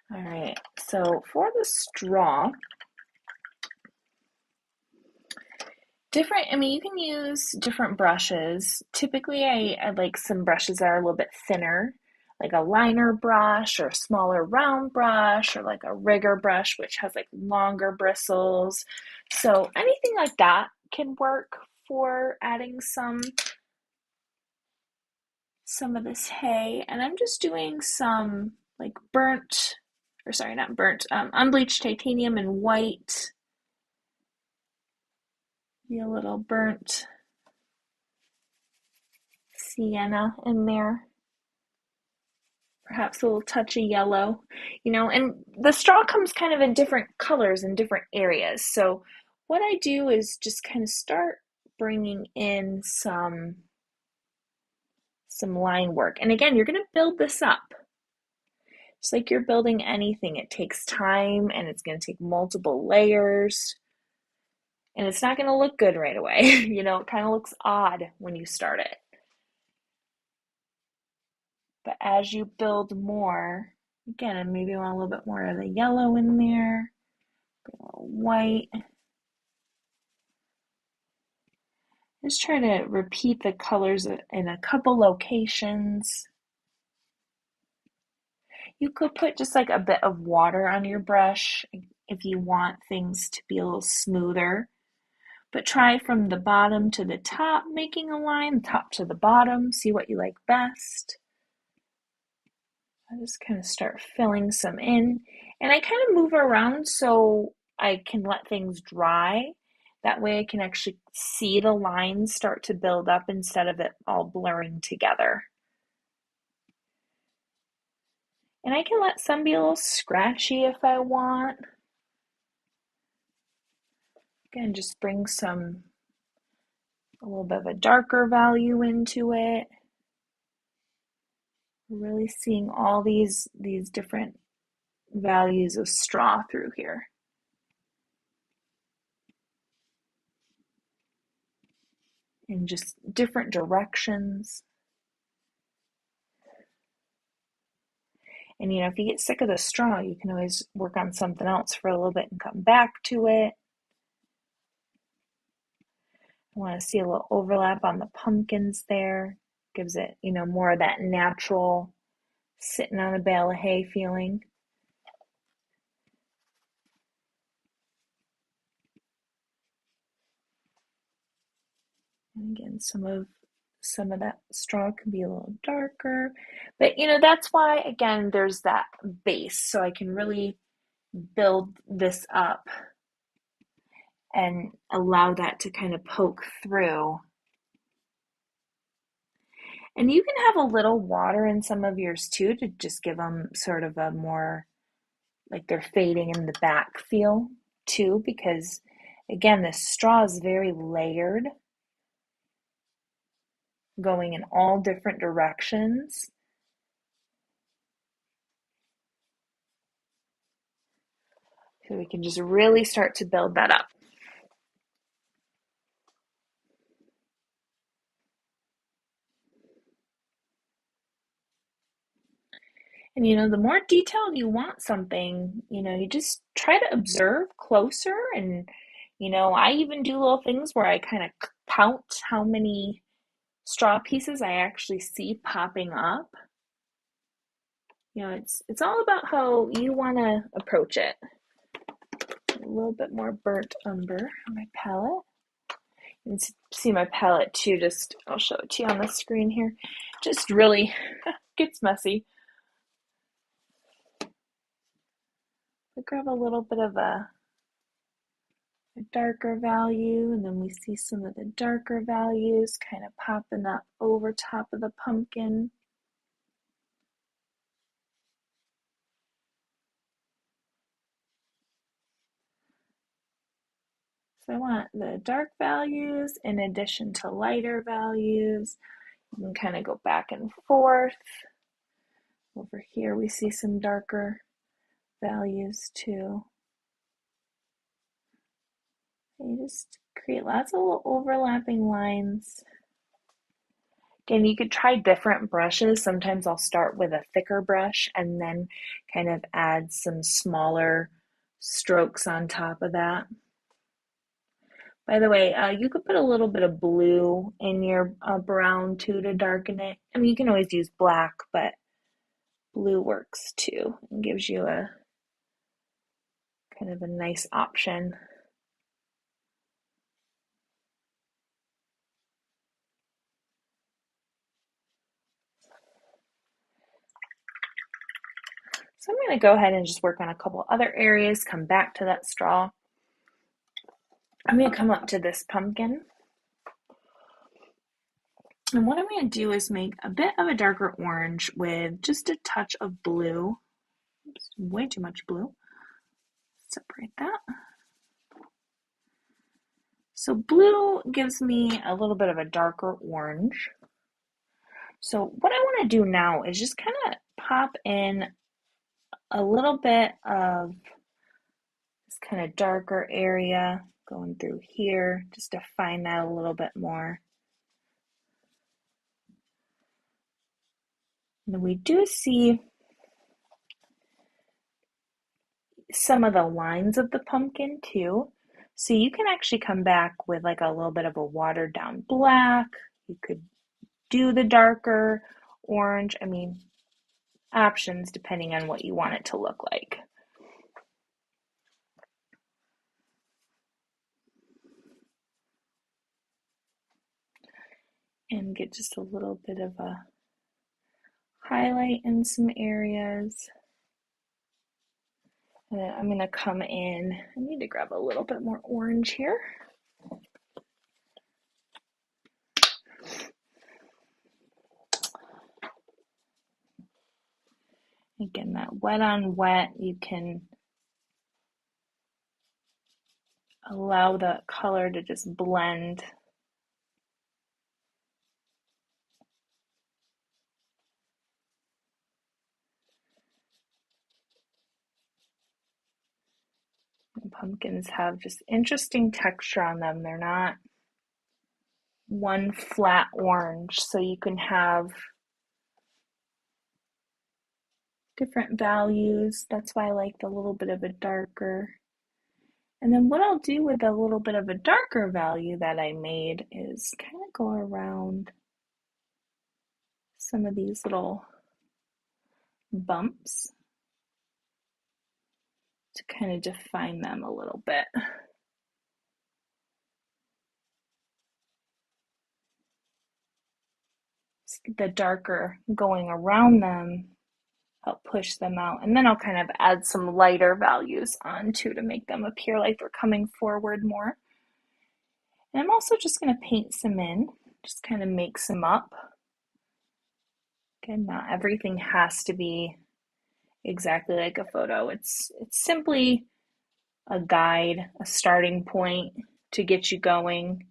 All right, so for the straw, you can use different brushes. Typically, I like some brushes that are a little bit thinner, like a liner brush or a smaller round brush or like a rigger brush, which has like longer bristles. So anything like that can work for adding some of this hay. And I'm just doing some like not burnt, unbleached titanium and white. Be a little burnt sienna in there, perhaps a little touch of yellow, and the straw comes kind of in different colors in different areas. So what I do is just kind of start bringing in some line work. And again, you're going to build this up. Just like you're building anything, it takes time and it's going to take multiple layers. And it's not going to look good right away. It kind of looks odd when you start it. But as you build more, again, and maybe you want a little bit more of the yellow in there, a little white. Just try to repeat the colors in a couple locations. You could put just like a bit of water on your brush if you want things to be a little smoother. But try from the bottom to the top, making a line, top to the bottom, see what you like best. I just kind of start filling some in, and I kind of move around so I can let things dry. That way I can actually see the lines start to build up instead of it all blurring together. And I can let some be a little scratchy if I want. Again, just bring a little bit of a darker value into it. Really seeing all these different values of straw through here. In just different directions. And if you get sick of the straw, you can always work on something else for a little bit and come back to it. I want to see a little overlap on the pumpkins there. Gives it, more of that natural sitting on a bale of hay feeling. And again, some of that straw can be a little darker. But that's why, again, there's that base, so I can really build this up and allow that to kind of poke through. And you can have a little water in some of yours too to just give them sort of a more like they're fading in the back feel too, because again, this straw is very layered, going in all different directions. So we can just really start to build that up. And the more detailed you want something, you just try to observe closer. And, I even do little things where I kind of count how many straw pieces I actually see popping up. It's all about how you want to approach it. A little bit more burnt umber on my palette. You can see my palette too, I'll show it to you on the screen here. Just really gets messy. I grab a little bit of a darker value, and then we see some of the darker values kind of popping up over top of the pumpkin. So I want the dark values in addition to lighter values. You can kind of go back and forth. Over here we see some darker values too. You just create lots of little overlapping lines. Again, you could try different brushes. Sometimes I'll start with a thicker brush and then kind of add some smaller strokes on top of that. By the way, you could put a little bit of blue in your brown too to darken it. I mean, you can always use black, but blue works too and gives you a kind of a nice option. So I'm going to go ahead and just work on a couple other areas, come back to that straw. I'm going to come up to this pumpkin. And what I'm going to do is make a bit of a darker orange with just a touch of blue. Oops, way too much blue. Separate that. So blue gives me a little bit of a darker orange. So what I want to do now is just kind of pop in a little bit of this kind of darker area going through here, just to define that a little bit more. And we do see some of the lines of the pumpkin too. So you can actually come back with like a little bit of a watered down black. You could do the darker orange. I mean, options depending on what you want it to look like. And get just a little bit of a highlight in some areas. And then I'm going to come in. I need to grab a little bit more orange here. Again, that wet on wet, you can allow the color to just blend. And pumpkins have just interesting texture on them. They're not one flat orange, so you can have different values. That's why I like the little bit of a darker. And then what I'll do with a little bit of a darker value that I made is kind of go around some of these little bumps to kind of define them a little bit. The darker going around them help push them out. And then I'll kind of add some lighter values on too to make them appear like they're coming forward more. And I'm also just going to paint some in, just kind of mix them up. Again, not everything has to be exactly like a photo. It's simply a guide, a starting point to get you going.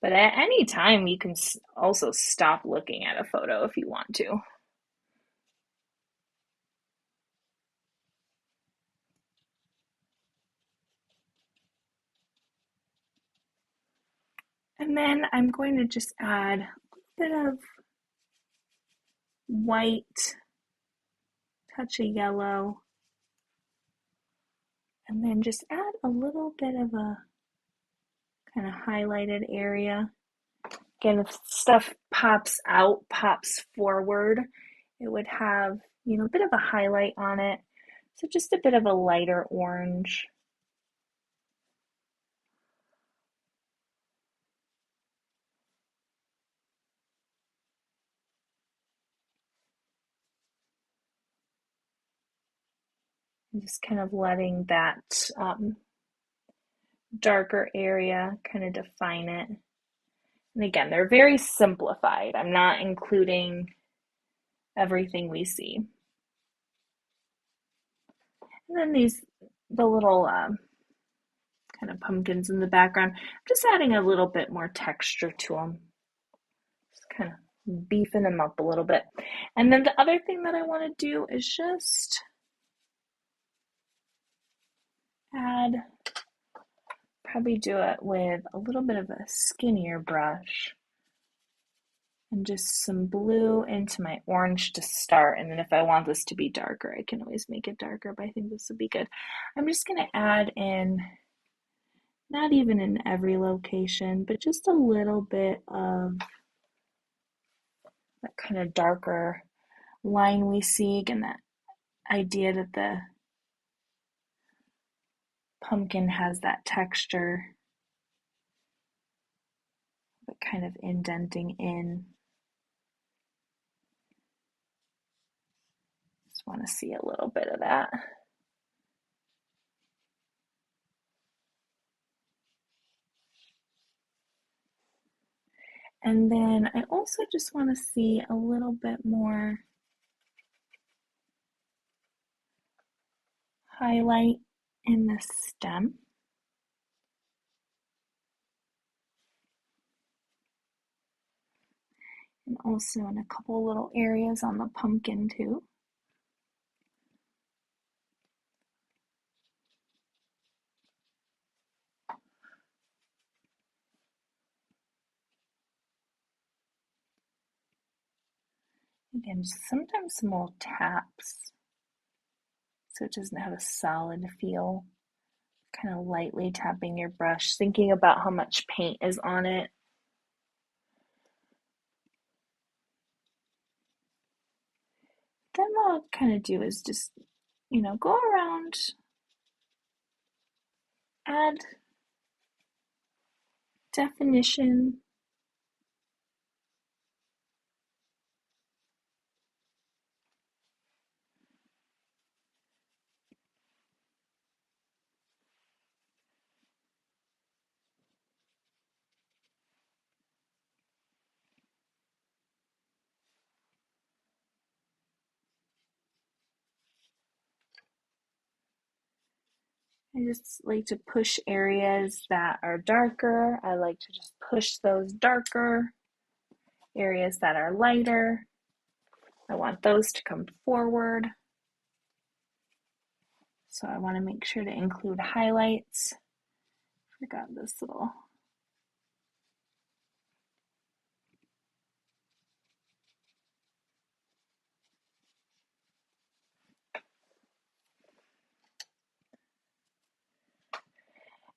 But at any time, you can also stop looking at a photo if you want to. And then I'm going to just add a bit of white, touch of yellow, and then just add a little bit of a kind of highlighted area. Again, if stuff pops out, pops forward, it would have, a bit of a highlight on it. So just a bit of a lighter orange. And just kind of letting that darker area kind of define it. And again, they're very simplified. I'm not including everything we see. And then the little kind of pumpkins in the background, I'm just adding a little bit more texture to them. Just kind of beefing them up a little bit. And then the other thing that I want to do is just probably do it with a little bit of a skinnier brush and just some blue into my orange to start. And then if I want this to be darker, I can always make it darker, but I think this would be good. I'm just going to add in, not even in every location, but just a little bit of that kind of darker line we see. Again, that idea that the pumpkin has that texture, but kind of indenting in. Just want to see a little bit of that. And then I also just want to see a little bit more highlight in the stem. And also in a couple little areas on the pumpkin too. Again, just sometimes some little taps so it doesn't have a solid feel. Kind of lightly tapping your brush, thinking about how much paint is on it. Then what I'll kind of do is just, go around, add definition. I just like to push areas that are darker. I like to just push those darker. Areas that are lighter, I want those to come forward. So I want to make sure to include highlights. Forgot this little.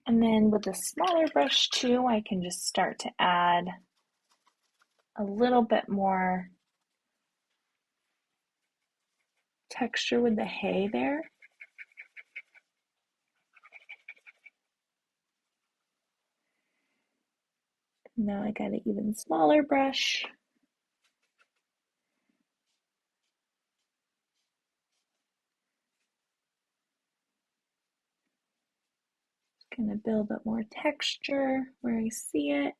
And then with the smaller brush too, I can just start to add a little bit more texture with the hay there. Now I got an even smaller brush. Just gonna build up more texture where I see it.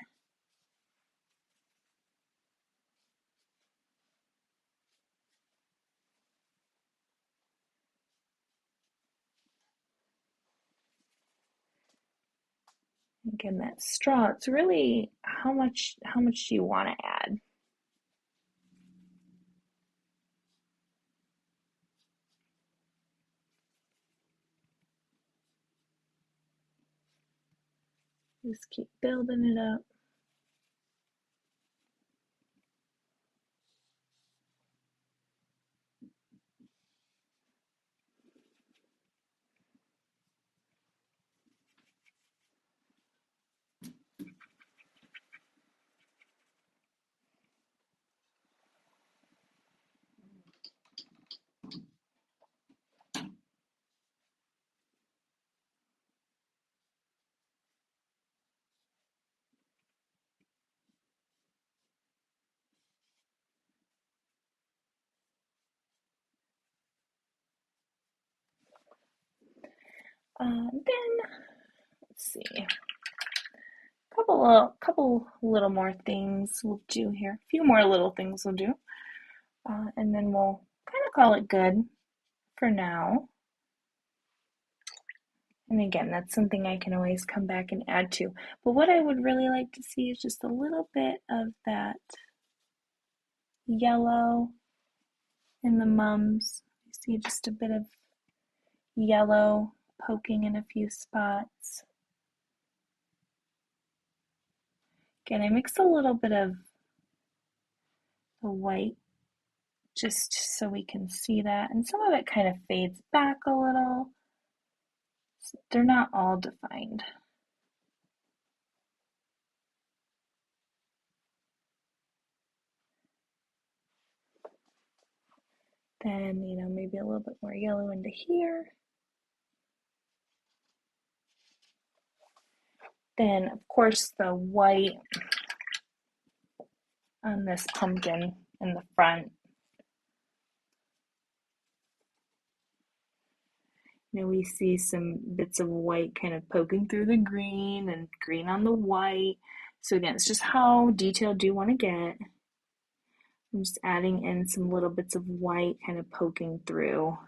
Again, that straw, it's really how much do you want to add? Just keep building it up. Then let's see, couple little more things we'll do here. A few more little things we'll do, and then we'll kind of call it good for now. And again, that's something I can always come back and add to. But what I would really like to see is just a little bit of that yellow in the mums. You see just a bit of yellow poking in a few spots. Again, I mix a little bit of the white just so we can see that. And some of it kind of fades back a little. They're not all defined. Then, maybe a little bit more yellow into here. Then, of course, the white on this pumpkin in the front. We see some bits of white kind of poking through the green and green on the white. So again, it's just how detailed do you want to get. I'm just adding in some little bits of white kind of poking through.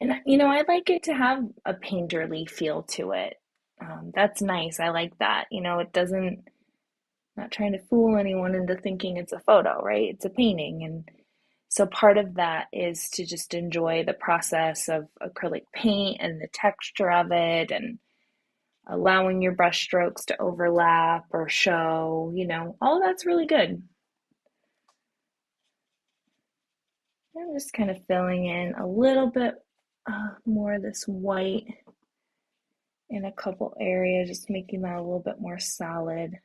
And I like it to have a painterly feel to it. That's nice. I like that. It doesn't, not trying to fool anyone into thinking it's a photo, right? It's a painting. And so part of that is to just enjoy the process of acrylic paint and the texture of it and allowing your brush strokes to overlap or show, all of that's really good. I'm just kind of filling in a little bit more of this white in a couple areas, just making that a little bit more solid.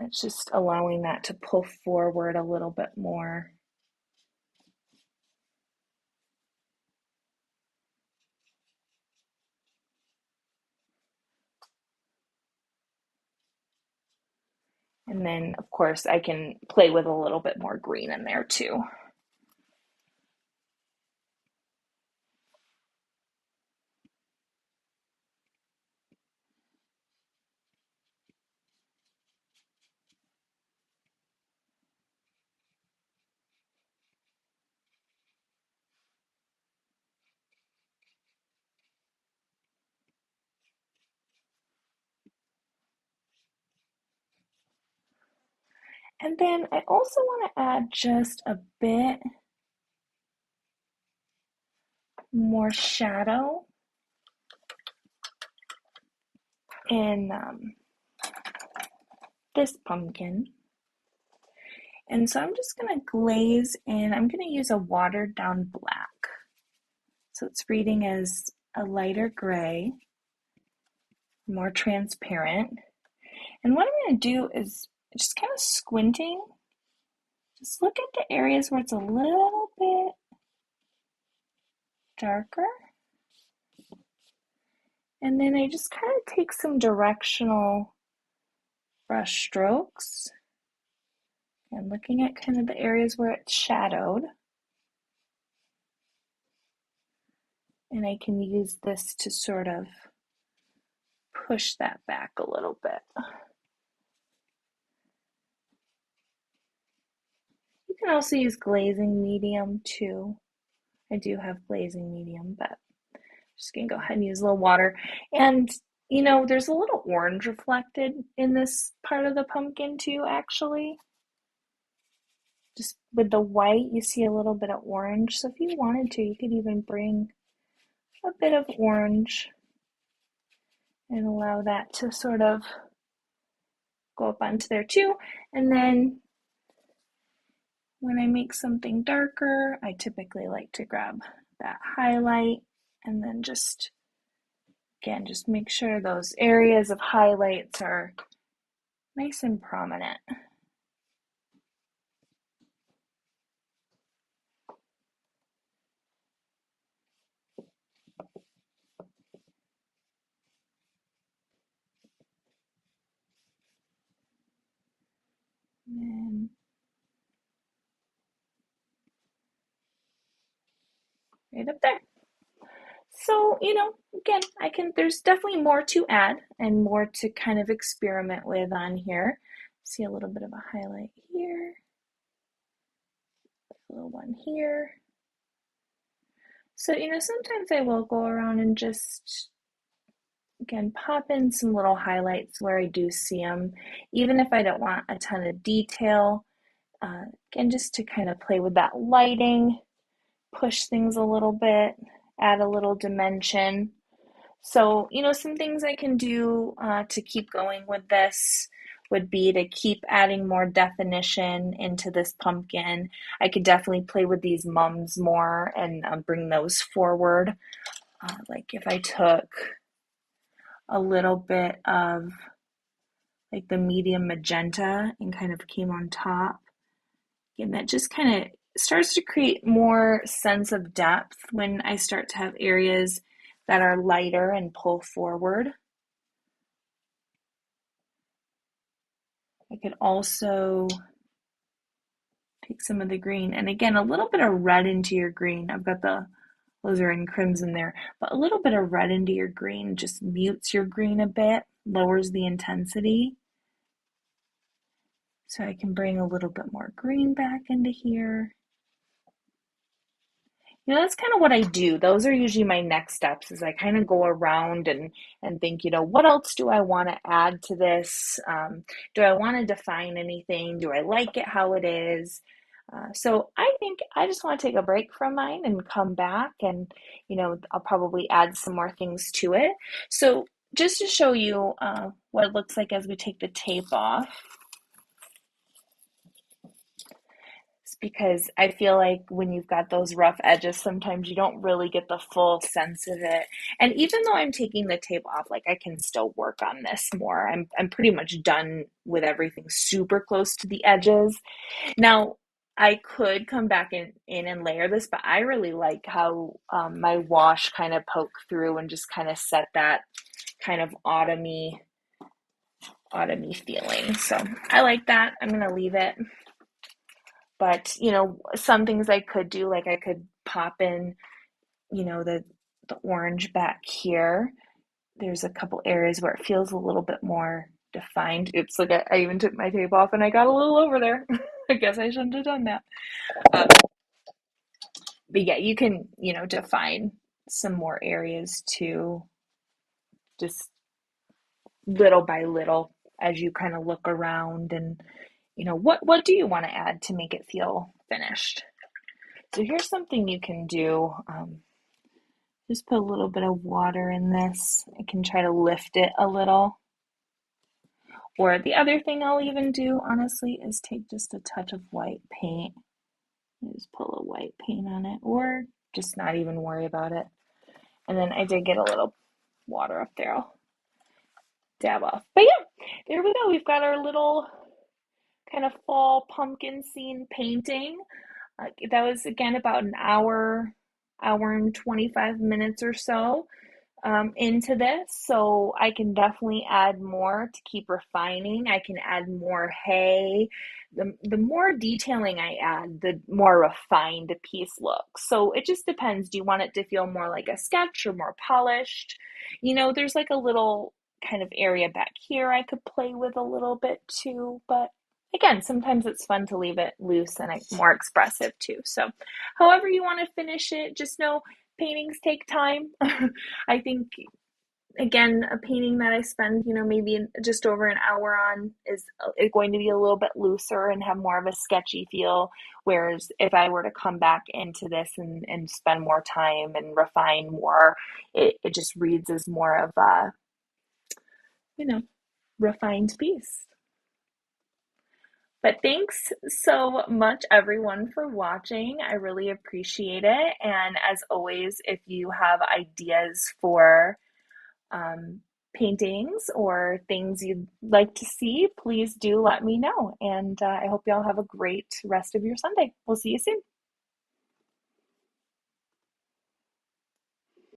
It's just allowing that to pull forward a little bit more. And then, of course, I can play with a little bit more green in there too. And then I also want to add just a bit more shadow in this pumpkin. And so I'm just going to glaze in, I'm going to use a watered down black. So it's reading as a lighter gray, more transparent. And what I'm going to do is just kind of squinting, just look at the areas where it's a little bit darker. And then I just kind of take some directional brush strokes and looking at kind of the areas where it's shadowed. And I can use this to sort of push that back a little bit. You can also use glazing medium too. I do have glazing medium, but I'm just gonna go ahead and use a little water. And there's a little orange reflected in this part of the pumpkin too, actually. Just with the white, you see a little bit of orange. So if you wanted to, you could even bring a bit of orange and allow that to sort of go up onto there too. And then when I make something darker, I typically like to grab that highlight and then just, again, just make sure those areas of highlights are nice and prominent. And right up there. So, again, there's definitely more to add and more to kind of experiment with on here. See a little bit of a highlight here, a little one here. So, sometimes I will go around and just, again, pop in some little highlights where I do see them, even if I don't want a ton of detail. Again, just to kind of play with that lighting, push things a little bit, add a little dimension. So, some things I can do to keep going with this would be to keep adding more definition into this pumpkin. I could definitely play with these mums more and bring those forward. Like if I took a little bit of like the medium magenta and kind of came on top, and that just kind of starts to create more sense of depth when I start to have areas that are lighter and pull forward. I could also take some of the green, and again, a little bit of red into your green. I've got those are in crimson there, but a little bit of red into your green just mutes your green a bit, lowers the intensity. So I can bring a little bit more green back into here. That's kind of what I do. Those are usually my next steps, is I kind of go around and think, what else do I want to add to this? Do I want to define anything? Do I like it how it is? So I think I just want to take a break from mine and come back, and, I'll probably add some more things to it. So just to show you what it looks like as we take the tape off, because I feel like when you've got those rough edges, sometimes you don't really get the full sense of it. And even though I'm taking the tape off, like I can still work on this more. I'm pretty much done with everything super close to the edges. Now, I could come back in and layer this, but I really like how my wash kind of poked through and just kind of set that kind of autumny feeling. So I like that. I'm going to leave it. But, some things I could do, like I could pop in, the orange back here. There's a couple areas where it feels a little bit more defined. Oops, look, I even took my tape off and I got a little over there. I guess I shouldn't have done that. But yeah, you can, define some more areas too, just little by little as you kind of look around and, what do you want to add to make it feel finished? So here's something you can do. Just put a little bit of water in this. I can try to lift it a little. Or the other thing I'll even do, honestly, is take just a touch of white paint. Just put a little white paint on it, or just not even worry about it. And then I did get a little water up there. I'll dab off. But yeah, there we go. We've got our little kind of fall pumpkin scene painting. That was, again, about an hour and 25 minutes or so into this. So I can definitely add more to keep refining. I can add more hay. The more detailing I add, the more refined a piece looks. So it just depends. Do you want it to feel more like a sketch or more polished? There's like a little kind of area back here I could play with a little bit too, but again, sometimes it's fun to leave it loose and more expressive too. So however you want to finish it, just know paintings take time. I think, again, a painting that I spend, maybe just over an hour on is going to be a little bit looser and have more of a sketchy feel. Whereas if I were to come back into this and spend more time and refine more, it just reads as more of a, refined piece. But thanks so much, everyone, for watching. I really appreciate it. And as always, if you have ideas for paintings or things you'd like to see, please do let me know. And I hope y'all have a great rest of your Sunday. We'll see you soon.